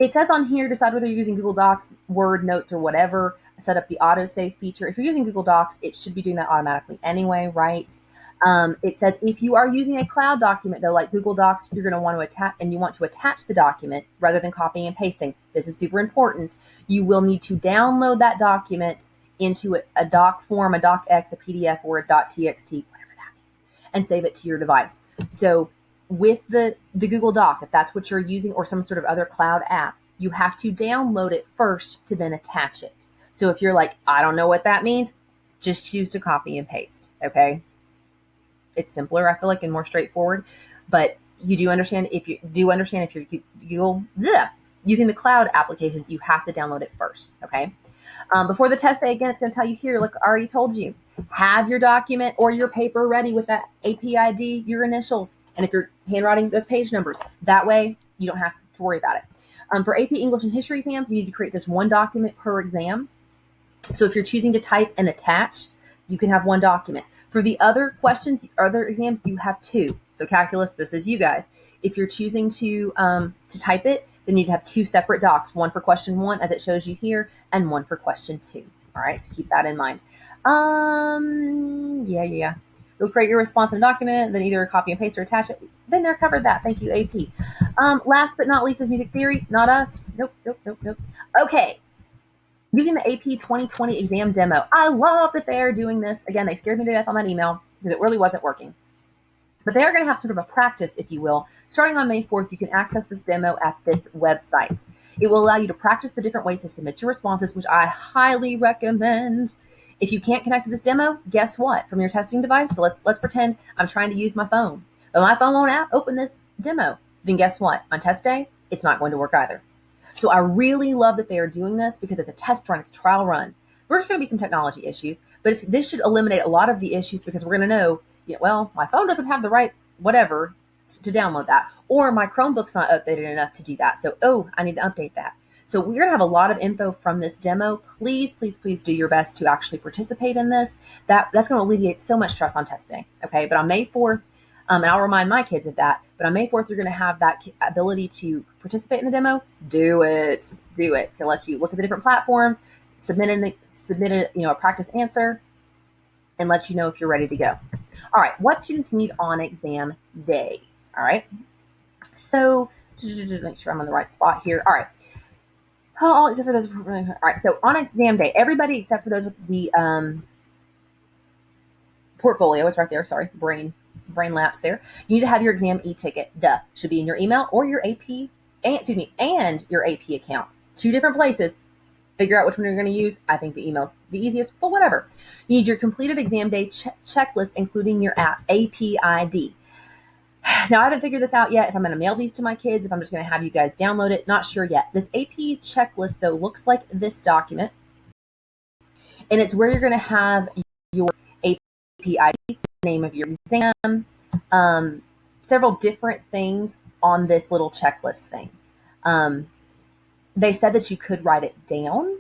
It says on here, decide whether you're using Google Docs, Word, Notes, or whatever. Set up the autosave feature. If you're using Google Docs, it should be doing that automatically anyway, right? It says if you are using a cloud document, though, like Google Docs, you're going to want to attach, and you want to attach the document rather than copying and pasting. This is super important. You will need to download that document into a doc form, a docx, a PDF, or a .txt, whatever that means, and save it to your device. So with the Google Doc, if that's what you're using, or some sort of other cloud app, you have to download it first to then attach it. So if you're like, I don't know what that means, just choose to copy and paste, okay? It's simpler, I feel like, and more straightforward. But you do understand if you're using the cloud applications, you have to download it first, okay? Before the test day, again, it's going to tell you here, look, I already told you, have your document or your paper ready with that AP ID, your initials, and if you're handwriting, those page numbers. That way, you don't have to worry about it. For AP English and History exams, you need to create just one document per exam. So if you're choosing to type and attach, you can have one document. For the other questions, other exams, you have 2. So calculus, this is you guys. If you're choosing to type it, then you'd have 2 separate docs, one for question 1, as it shows you here, and one for question 2. All right, so keep that in mind. Yeah. You'll create your response in a document, then either copy and paste or attach it. Been there, covered that. Thank you, AP. Last but not least is music theory. Not us. Nope. Okay. Using the AP 2020 exam demo. I love that they're doing this. Again, they scared me to death on that email because it really wasn't working. But they are going to have sort of a practice, if you will. Starting on May 4th, you can access this demo at this website. It will allow you to practice the different ways to submit your responses, which I highly recommend. If you can't connect to this demo, guess what? From your testing device, so let's pretend I'm trying to use my phone. But my phone won't open this demo. Then guess what? On test day, it's not going to work either. So I really love that they are doing this because it's a test run, it's a trial run. There's going to be some technology issues, but this should eliminate a lot of the issues because we're going to know, well, my phone doesn't have the right whatever to download that, or my Chromebook's not updated enough to do that. So, I need to update that. So we're going to have a lot of info from this demo. Please do your best to actually participate in this. That's going to alleviate so much stress on testing. Okay, but on May 4th, and I'll remind my kids of that, but on May 4th, you're going to have that ability to participate in the demo. Do it. It lets you look at the different platforms, submit a practice answer, and let you know if you're ready to go. All right, what students need on exam day? All right, so just make sure I'm on the right spot here. All right. All except for those. All right, so on exam day, everybody except for those with the portfolio, it's right there. Sorry, brain lapse there. You need to have your exam e-ticket. Should be in your email or your AP, and your AP account. 2 different places. Figure out which one you're going to use. I think the email's the easiest, but whatever. You need your completed exam day checklist, including your AP ID. Now, I haven't figured this out yet, if I'm going to mail these to my kids, if I'm just going to have you guys download it. Not sure yet. This AP checklist, though, looks like this document. And it's where you're going to have your AP ID, name of your exam, several different things on this little checklist thing. They said that you could write it down.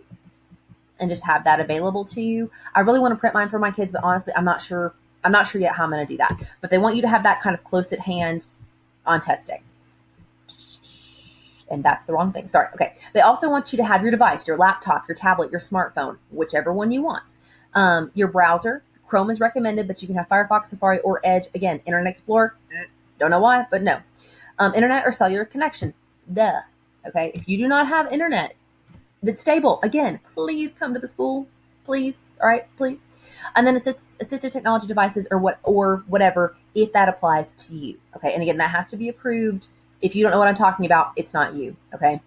and just have that available to you. I really want to print mine for my kids, but honestly, I'm not sure yet how I'm going to do that. But they want you to have that kind of close at hand on test day. And that's the wrong thing. Sorry. Okay. They also want you to have your device, your laptop, your tablet, your smartphone, whichever one you want. Your browser. Chrome is recommended, but you can have Firefox, Safari, or Edge. Again, Internet Explorer. Don't know why, but no. Internet or cellular connection. Duh. Okay. If you do not have internet that's stable, again, please come to the school. Please. All right. Please. And then assistive technology devices or whatever, if that applies to you. Okay. And again, that has to be approved. If you don't know what I'm talking about, it's not you. Okay.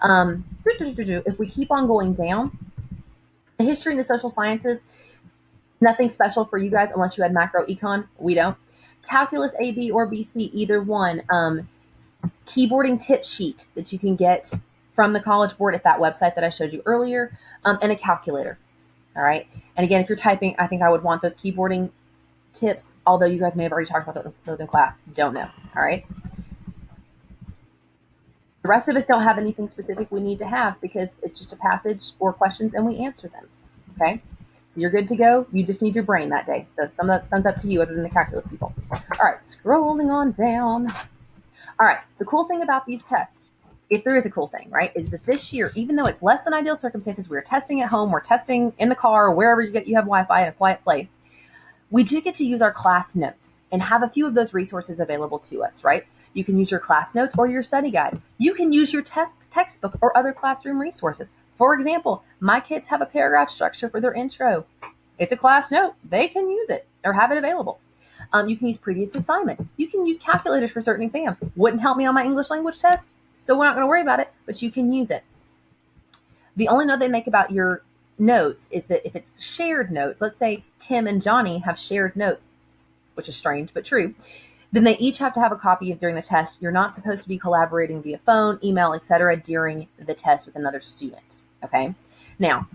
If we keep on going down, the history and the social sciences, nothing special for you guys unless you had macro econ. We don't. Calculus A, B, or BC, either one. Keyboarding tip sheet that you can get from the College Board at that website that I showed you earlier, and a calculator. All right. And again, if you're typing, I think I would want those keyboarding tips, although you guys may have already talked about those in class. Don't know. All right. The rest of us don't have anything specific we need to have because it's just a passage or questions and we answer them. Okay. So you're good to go. You just need your brain that day. So some of that thumbs up to you other than the calculus people. All right. Scrolling on down. All right. The cool thing about these tests, if there is a cool thing, right, is that this year, even though it's less than ideal circumstances, we're testing at home, we're testing in the car, or wherever you have Wi-Fi in a quiet place, we do get to use our class notes and have a few of those resources available to us, right? You can use your class notes or your study guide. You can use your textbook or other classroom resources. For example, my kids have a paragraph structure for their intro. It's a class note. They can use it or have it available. You can use previous assignments. You can use calculators for certain exams. Wouldn't help me on my English language test, so we're not going to worry about it, but you can use it. The only note they make about your notes is that if it's shared notes, let's say Tim and Johnny have shared notes, which is strange but true, then they each have to have a copy during the test. You're not supposed to be collaborating via phone, email, etc. during the test with another student. Okay. Now,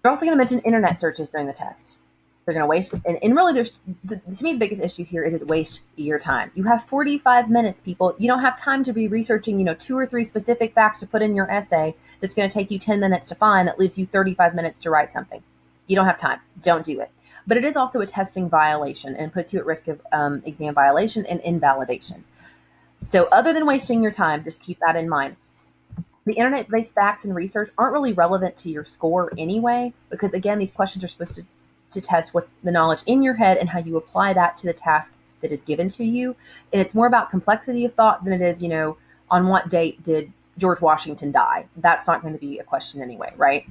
they're also going to mention internet searches during the test. They're going to waste, and really, to me, the biggest issue here is waste your time. You have 45 minutes, people. You don't have time to be researching, 2 or 3 specific facts to put in your essay that's going to take you 10 minutes to find that leaves you 35 minutes to write something. You don't have time. Don't do it. But it is also a testing violation and puts you at risk of exam violation and invalidation. So other than wasting your time, just keep that in mind. The internet-based facts and research aren't really relevant to your score anyway, because again, these questions are supposed to test what's the knowledge in your head and how you apply that to the task that is given to you. And it's more about complexity of thought than it is, on what date did George Washington die? That's not going to be a question anyway, right?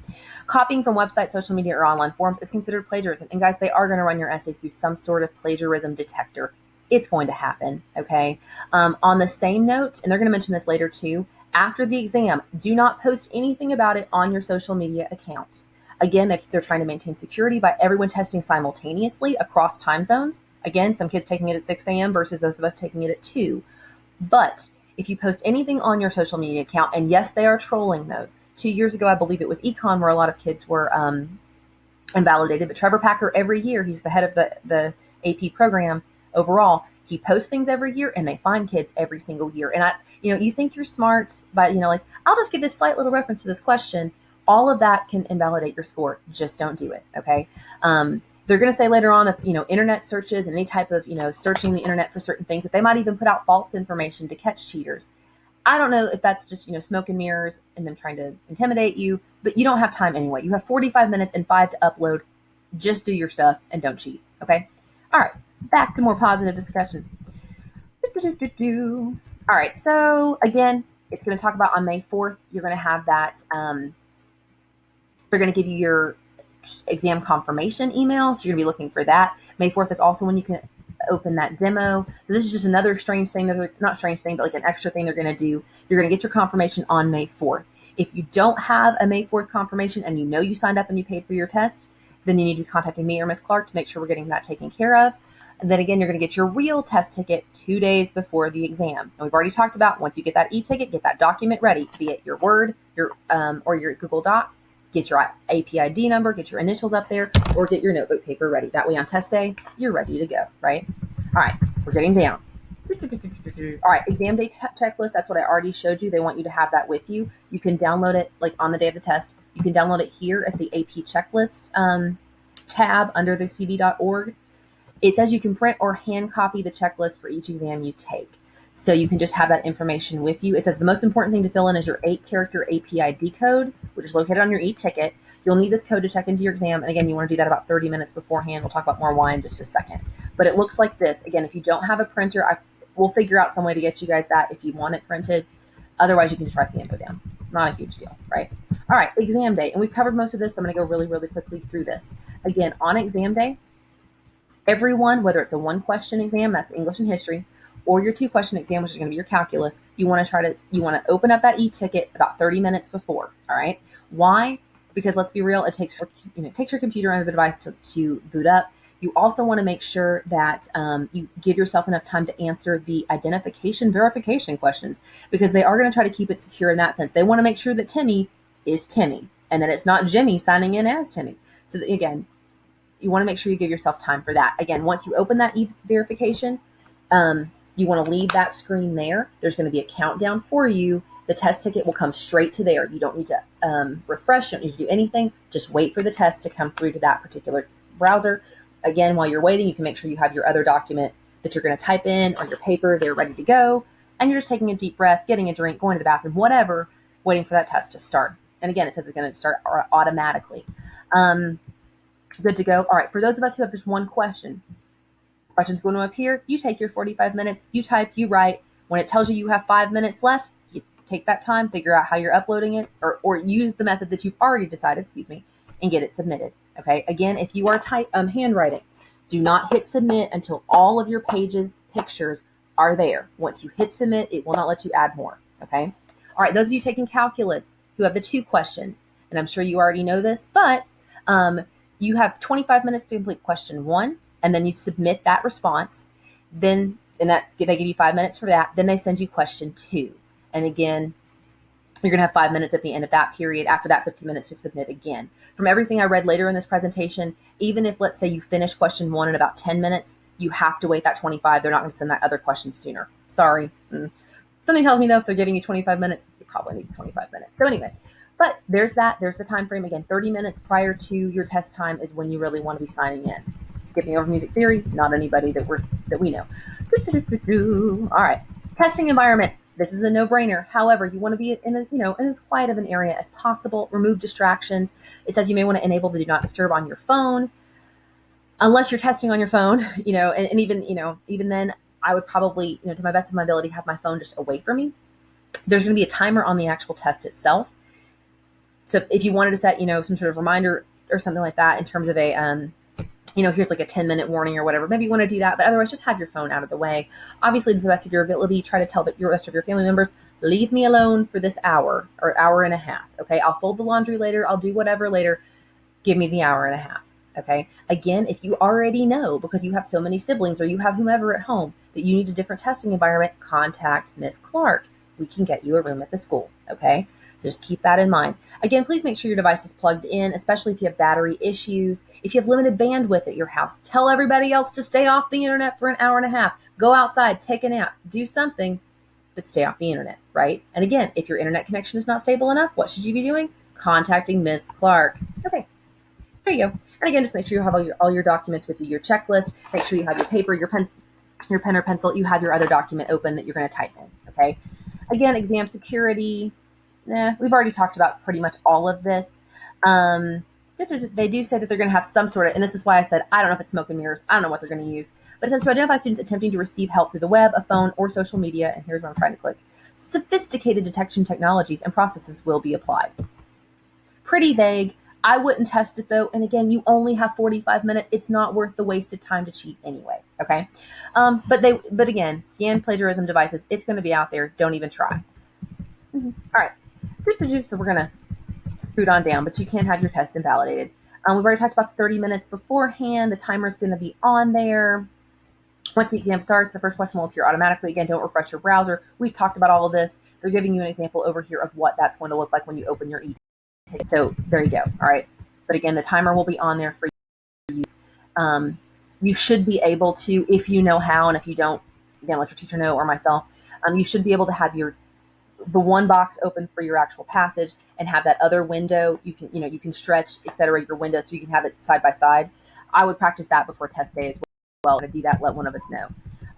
Copying from websites, social media, or online forums is considered plagiarism. And guys, they are going to run your essays through some sort of plagiarism detector. It's going to happen, okay? On the same note, and they're going to mention this later too, after the exam, do not post anything about it on your social media account. Again, they're trying to maintain security by everyone testing simultaneously across time zones. Again, some kids taking it at 6 a.m. versus those of us taking it at 2. But if you post anything on your social media account, and yes, they are trolling those. 2 years ago, I believe it was econ where a lot of kids were invalidated. But Trevor Packer, every year, he's the head of the AP program overall. He posts things every year, and they find kids every single year. And you think you're smart, but I'll just give this slight little reference to this question. All of that can invalidate your score. Just don't do it. Okay. They're going to say later on that, internet searches and any type of, searching the internet for certain things, that they might even put out false information to catch cheaters. I don't know if that's just, smoke and mirrors and them trying to intimidate you, but you don't have time anyway. You have 45 minutes and 5 to upload. Just do your stuff and don't cheat. Okay. All right. Back to more positive discussion. All right. So again, it's going to talk about on May 4th, you're going to have that, they're going to give you your exam confirmation email. So you're going to be looking for that. May 4th is also when you can open that demo. So this is just another strange thing. Not strange thing, but like an extra thing they're going to do. You're going to get your confirmation on May 4th. If you don't have a May 4th confirmation and you signed up and you paid for your test, then you need to be contacting me or Ms. Clark to make sure we're getting that taken care of. And then again, you're going to get your real test ticket 2 days before the exam. And we've already talked about once you get that e-ticket, get that document ready, be it your Word, or your Google Doc. Get your AP ID number, get your initials up there, or get your notebook paper ready. That way on test day, you're ready to go, right? All right, we're getting down. All right, exam day checklist, that's what I already showed you. They want you to have that with you. You can download it like on the day of the test You can download it here at the AP checklist tab under the cv.org. It says you can print or hand copy the checklist for each exam you take. So you can just have that information with you. It says the most important thing to fill in is your 8-character APID code, which is located on your e-ticket. You'll need this code to check into your exam. And again, you want to do that about 30 minutes beforehand. We'll talk about more why in just a second. But it looks like this. Again, if you don't have a printer, we'll figure out some way to get you guys that if you want it printed. Otherwise, you can just write the info down. Not a huge deal, right? All right, exam day. And we've covered most of this. So I'm going to go really, really quickly through this. Again, on exam day, everyone, whether it's a 1-question exam, that's English and history, or your 2-question exam, which is going to be your calculus, you want to open up that e-ticket about 30 minutes before. All right. Why? Because let's be real, it takes your computer and the device to boot up. You also want to make sure that you give yourself enough time to answer the identification verification questions, because they are going to try to keep it secure in that sense. They want to make sure that Timmy is Timmy and that it's not Jimmy signing in as Timmy. So that, again, you want to make sure you give yourself time for that. Again, once you open that e-verification, you want to leave that screen there. There's going to be a countdown for you. The test ticket will come straight to there. You don't need to refresh. You don't need to do anything. Just wait for the test to come through to that particular browser. Again, while you're waiting, you can make sure you have your other document that you're going to type in or your paper. They're ready to go. And you're just taking a deep breath, getting a drink, going to the bathroom, whatever, waiting for that test to start. And again, it says it's going to start automatically. Good to go. All right. For those of us who have just one question, question's going to appear. You take your 45 minutes. You type, you write. When it tells you have 5 minutes left, you take that time, figure out how you're uploading it, or use the method that you've already decided, and get it submitted. Okay. Again, if you are handwriting, do not hit submit until all of your pictures are there. Once you hit submit, it will not let you add more. Okay. All right. Those of you taking calculus who have the 2 questions, and I'm sure you already know this, but you have 25 minutes to complete question 1, and then you submit that response. Then, they give you 5 minutes for that. Then they send you question 2. And again, you're going to have 5 minutes at the end of that period. After that, 50 minutes to submit again. From everything I read later in this presentation, even if, let's say, you finish question 1 in about 10 minutes, you have to wait that 25. They're not going to send that other question sooner. Sorry. Something tells me, though, if they're giving you 25 minutes, you probably need 25 minutes. So anyway, but there's that. There's the time frame. Again, 30 minutes prior to your test time is when you really want to be signing in. Skipping over music theory, not anybody that we know. All right. Testing environment. This is a no-brainer. However, you want to be in as quiet of an area as possible. Remove distractions. It says you may want to enable the do not disturb on your phone, unless you're testing on your phone. And even then, I would probably, to my best of my ability, have my phone just away from me. There's going to be a timer on the actual test itself. So if you wanted to set, some sort of reminder or something like that in terms of a here's like a 10-minute warning or whatever. Maybe you want to do that, but otherwise just have your phone out of the way. Obviously, to the best of your ability, try to tell the rest of your family members, leave me alone for this hour or hour and a half. Okay. I'll fold the laundry later. I'll do whatever later. Give me the hour and a half. Okay. Again, if you already know, because you have so many siblings or you have whomever at home, that you need a different testing environment, contact Miss Clark. We can get you a room at the school. Okay. Just keep that in mind. Again, please make sure your device is plugged in, especially if you have battery issues. If you have limited bandwidth at your house, tell everybody else to stay off the internet for an hour and a half. Go outside, take a nap, do something, but stay off the internet, right? And again, if your internet connection is not stable enough, what should you be doing? Contacting Miss Clark. Okay, there you go. And again, just make sure you have all your documents with you, your checklist. Make sure you have your paper, your pen or pencil. You have your other document open that you're going to type in, okay? Again, exam security. We've already talked about pretty much all of this. They do say that they're going to have some sort of, and this is why I said, I don't know if it's smoke and mirrors. I don't know what they're going to use. But it says to identify students attempting to receive help through the web, a phone, or social media. And here's what I'm trying to click. Sophisticated detection technologies and processes will be applied. Pretty vague. I wouldn't test it, though. And again, you only have 45 minutes. It's not worth the wasted time to cheat anyway. Okay. But again, scan plagiarism devices. It's going to be out there. Don't even try. All right. So we're going to scoot on down, but you can have your test invalidated. We've already talked about 30 minutes beforehand. The timer is going to be on there. Once the exam starts, the first question will appear automatically. Again, don't refresh your browser. We've talked about all of this. They're giving you an example over here of what that's going to look like when you open your e-ticket. So there you go. All right. But again, the timer will be on there for you. You should be able to, if you know how, and if you don't, again, let your teacher know or myself, you should be able to have your the one box open for your actual passage and have that other window. You can stretch, etc. your window so you can have it side by side. I would practice that before test day as well. To do that, let one of us know.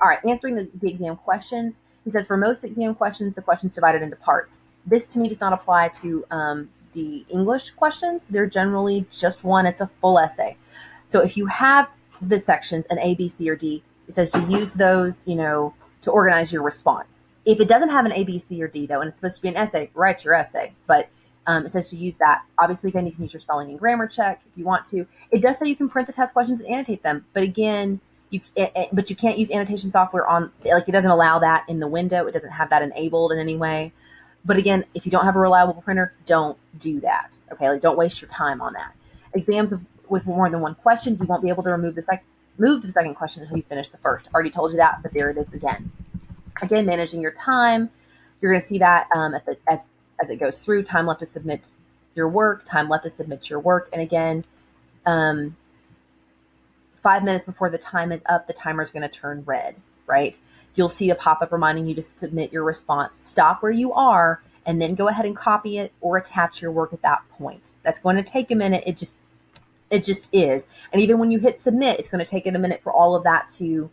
All right, answering the exam questions. He says for most exam questions, the questions divided into parts. This to me does not apply to the English questions. They're generally just one. It's a full essay. So if you have the sections, an A, B, C, or D, it says to use those, to organize your response. If it doesn't have an A, B, C, or D, though, and it's supposed to be an essay, write your essay. But it says to use that. Obviously, then you can use your spelling and grammar check if you want to. It does say you can print the test questions and annotate them. But again, you can't use annotation software it doesn't allow that in the window. It doesn't have that enabled in any way. But again, if you don't have a reliable printer, don't do that. Okay, don't waste your time on that. Exams with more than one question, you won't be able to move to the second question until you finish the first. Already told you that, but there it is again. Again, managing your time. You're going to see that as it goes through. Time left to submit your work. Time left to submit your work. And again, 5 minutes before the time is up, the timer is going to turn red. Right? You'll see a pop-up reminding you to submit your response. Stop where you are, and then go ahead and copy it or attach your work at that point. That's going to take a minute. It just is. And even when you hit submit, it's going to take it a minute for all of that to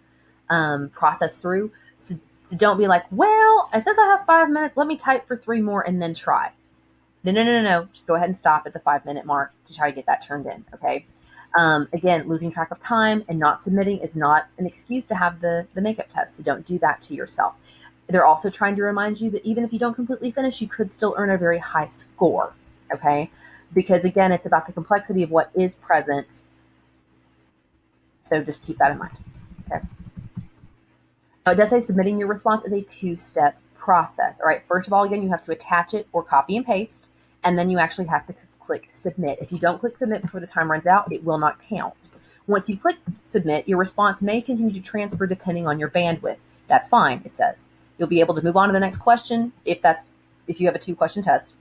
process through. So don't be like, well, it says I have 5 minutes. Let me type for 3 more and then try. No. Just go ahead and stop at the 5-minute mark to try to get that turned in. Okay. Again, losing track of time and not submitting is not an excuse to have the makeup test. So don't do that to yourself. They're also trying to remind you that even if you don't completely finish, you could still earn a very high score. Okay. Because again, it's about the complexity of what is present. So just keep that in mind. Okay. Now it does say submitting your response is a 2-step process. All right. First of all, again, you have to attach it or copy and paste, and then you actually have to click submit. If you don't click submit before the time runs out, it will not count. Once you click submit, your response may continue to transfer depending on your bandwidth. That's fine, it says. You'll be able to move on to the next question if you have a 2-question test,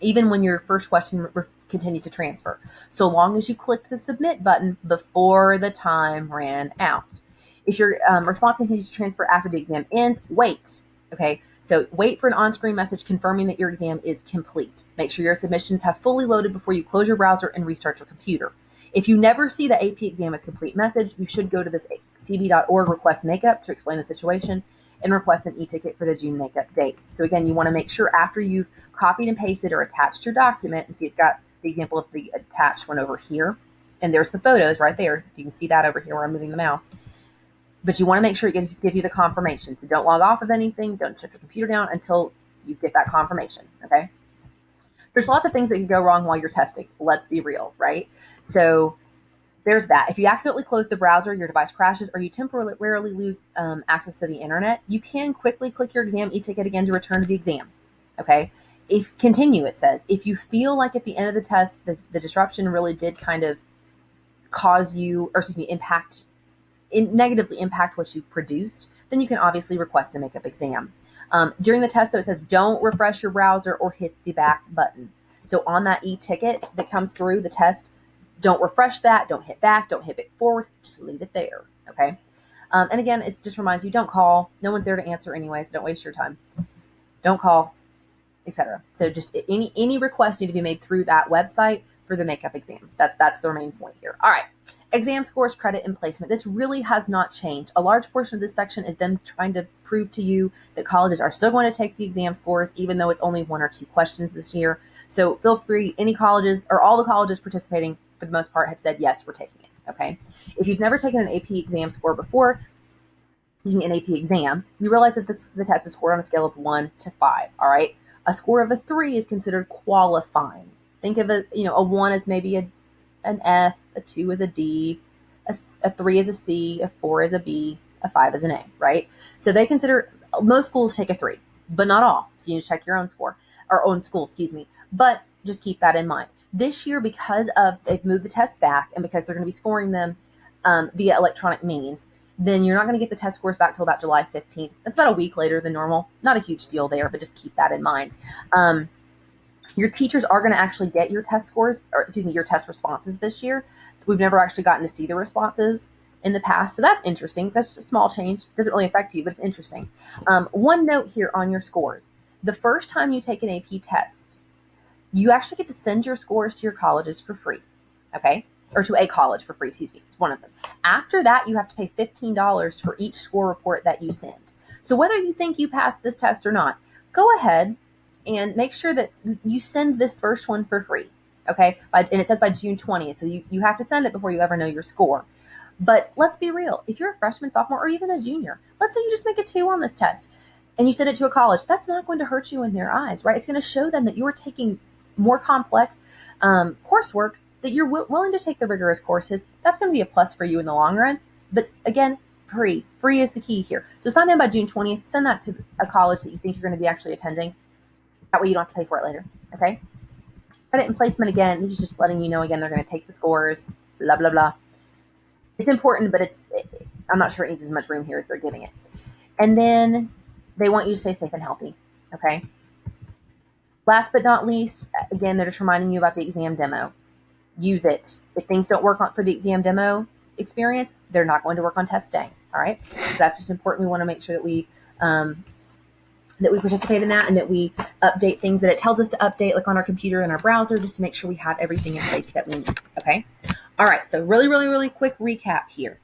even when your first question continues to transfer, so long as you click the submit button before the time ran out. If your response continues to transfer after the exam ends, wait. Okay, so wait for an on-screen message confirming that your exam is complete. Make sure your submissions have fully loaded before you close your browser and restart your computer. If you never see the AP exam is complete message, you should go to this cb.org request makeup to explain the situation and request an e-ticket for the June makeup date. So again, you want to make sure after you've copied and pasted or attached your document, and see it's got the example of the attached one over here, and there's the photos right there. You can see that over here where I'm moving the mouse. But you want to make sure it gives you the confirmation. So don't log off of anything. Don't shut your computer down until you get that confirmation. Okay. There's lots of things that can go wrong while you're testing. Let's be real, right? So there's that. If you accidentally close the browser, your device crashes, or you temporarily lose access to the internet, you can quickly click your exam e-ticket again to return to the exam. Okay. Continue, it says. If you feel like at the end of the test, the disruption really did kind of negatively impact what you produced, then you can obviously request a makeup exam. During the test, though, it says don't refresh your browser or hit the back button. So on that e-ticket that comes through the test, don't refresh that, don't hit back, don't hit it forward, just leave it there, okay? And again, it just reminds you, don't call. No one's there to answer anyway, so don't waste your time. Don't call, etc. So just any requests need to be made through that website for the makeup exam. That's the main point here. All right. Exam scores, credit, and placement. This really has not changed. A large portion of this section is them trying to prove to you that colleges are still going to take the exam scores, even though it's only 1 or 2 questions this year. So feel free, any colleges or all the colleges participating for the most part have said, yes, we're taking it. Okay. If you've never taken an AP exam score before, an AP exam, you realize that the test is scored on a scale of 1 to 5. All right. A score of a 3 is considered qualifying. Think of a 1 as maybe an F, a 2 is a D, a 3 is a C, a 4 is a B, a 5 is an A, right? So they consider, most schools take a 3, but not all. So you need to check your own score, or own school, but just keep that in mind. This year, because they've moved the test back and because they're going to be scoring them via electronic means, then you're not going to get the test scores back till about July 15th. That's about a week later than normal. Not a huge deal there, but just keep that in mind. Your teachers are going to actually get your test scores, your test responses this year. We've never actually gotten to see the responses in the past, so that's interesting. That's just a small change. Doesn't really affect you, but it's interesting. One note here on your scores. The first time you take an AP test, you actually get to send your scores to your colleges for free, okay? Or to a college for free, excuse me. It's one of them. After that, you have to pay $15 for each score report that you send. So whether you think you passed this test or not, go ahead and make sure that you send this first one for free, okay? And it says by June 20th, so you have to send it before you ever know your score. But let's be real. If you're a freshman, sophomore, or even a junior, let's say you just make a 2 on this test and you send it to a college, that's not going to hurt you in their eyes, right? It's going to show them that you are taking more complex coursework, that you're willing to take the rigorous courses. That's going to be a plus for you in the long run. But again, free is the key here. So sign in by June 20th, send that to a college that you think you're going to be actually attending. That way you don't have to pay for it later, okay? Credit and placement, again, this is just letting you know, again, they're going to take the scores, blah, blah, blah. It's important, but I'm not sure it needs as much room here as they're giving it. And then they want you to stay safe and healthy, okay? Last but not least, again, they're just reminding you about the exam demo. Use it. If things don't work for the exam demo experience, they're not going to work on test day, all right? So that's just important. We want to make sure that we participate in that and that we update things that it tells us to update, like on our computer and our browser, just to make sure we have everything in place that we need, okay? All right, so really quick recap here.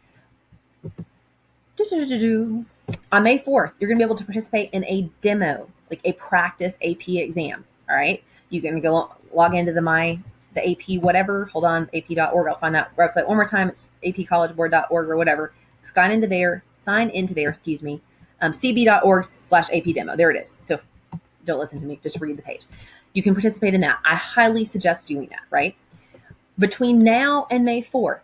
On May 4th, you're going to be able to participate in a demo, like a practice AP exam, all right? You're going to go log into the AP whatever, hold on, ap.org. I'll find that website one more time. It's apcollegeboard.org or whatever. Sign into there, cb.org/AP demo. There it is. So don't listen to me, just read the page. You can participate in that. I highly suggest doing that, right? Between now and May 4th,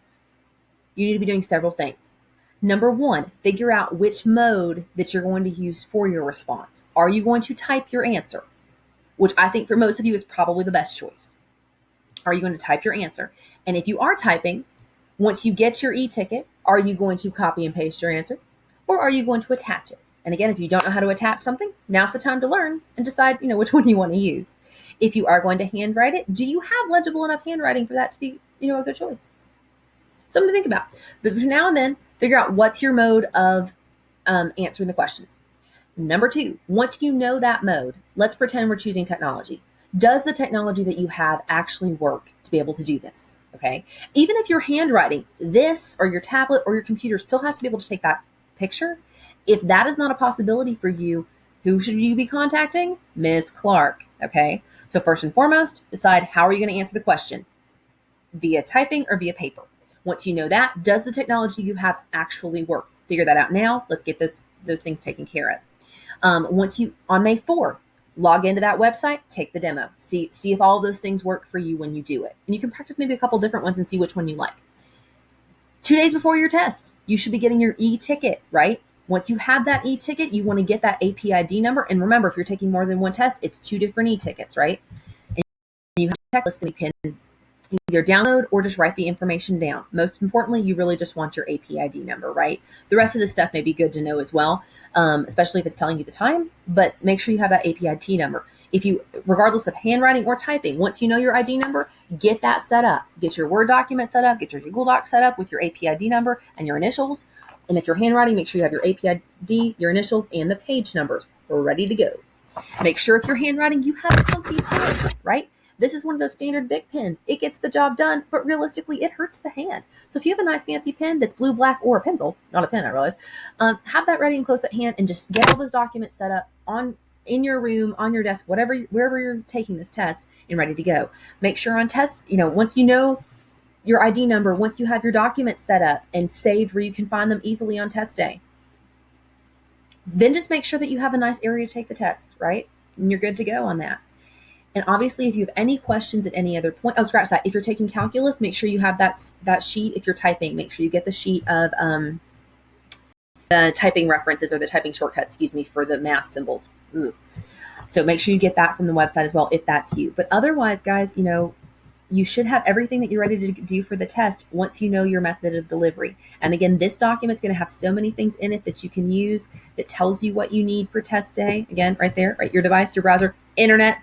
you need to be doing several things. Number one, figure out which mode that you're going to use for your response. Are you going to type your answer? Which I think for most of you is probably the best choice. Are you going to type your answer? And if you are typing, once you get your e-ticket, are you going to copy and paste your answer? Or are you going to attach it? And again, if you don't know how to attach something, now's the time to learn and decide, which one you want to use. If you are going to handwrite it, do you have legible enough handwriting for that to be, a good choice? Something to think about. But between now and then, figure out what's your mode of answering the questions. Number two, once you know that mode, let's pretend we're choosing technology. Does the technology that you have actually work to be able to do this? Okay. Even if you're handwriting, this or your tablet or your computer still has to be able to take that picture. If that is not a possibility for you, who should you be contacting? Ms. Clark. Okay. So first and foremost, decide how are you going to answer the question? Via typing or via paper? Once you know that, does the technology you have actually work? Figure that out now. Let's get those things taken care of. On May 4th, log into that website, take the demo, see if all of those things work for you when you do it. And you can practice maybe a couple different ones and see which one you like. 2 days before your test, you should be getting your e-ticket, right? Once you have that e-ticket, you want to get that AP ID number. And remember, if you're taking more than one test, it's 2 different e-tickets, right? And you have a checklist that you can either download or just write the information down. Most importantly, you really just want your AP ID number, right? The rest of the stuff may be good to know as well, especially if it's telling you the time, but make sure you have that AP ID number. Regardless of handwriting or typing, once you know your ID number, get that set up. Get your Word document set up, get your Google Doc set up with your AP ID number and your initials. And if you're handwriting, make sure you have your AP ID, your initials, and the page numbers ready to go. Make sure if you're handwriting, you have a funky pen, right? This is one of those standard Bic pens. It gets the job done, but realistically, it hurts the hand. So if you have a nice fancy pen that's blue, black, or a pencil, not a pen, I realize, have that ready and close at hand and just get all those documents set up in your room, on your desk, wherever you're taking this test and ready to go. Make sure on test, once you know your ID number, once you have your documents set up and saved where you can find them easily on test day, then just make sure that you have a nice area to take the test, right? And you're good to go on that. And obviously, if you have any questions at any other point, scratch that. If you're taking calculus, make sure you have that sheet. If you're typing, make sure you get the sheet of the typing references or the typing shortcuts, for the math symbols. Ugh. So make sure you get that from the website as well, if that's you. But otherwise, guys, you should have everything that you're ready to do for the test once you know your method of delivery. And again, this document's going to have so many things in it that you can use that tells you what you need for test day. Again, right there, right? Your device, your browser, internet.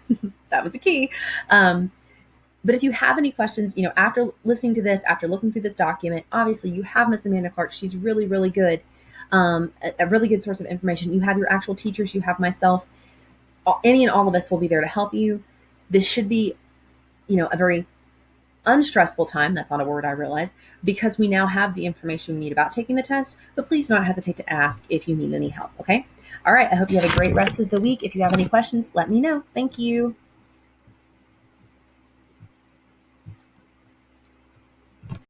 That was a key. But if you have any questions, after listening to this, after looking through this document, obviously you have Miss Amanda Clark. She's really, really good. A really good source of information. You have your actual teachers. You have myself. Any and all of us will be there to help you. This should be, a very unstressful time. That's not a word, I realize, because we now have the information we need about taking the test. But please do not hesitate to ask if you need any help. Okay. All right. I hope you have a great rest of the week. If you have any questions, let me know. Thank you.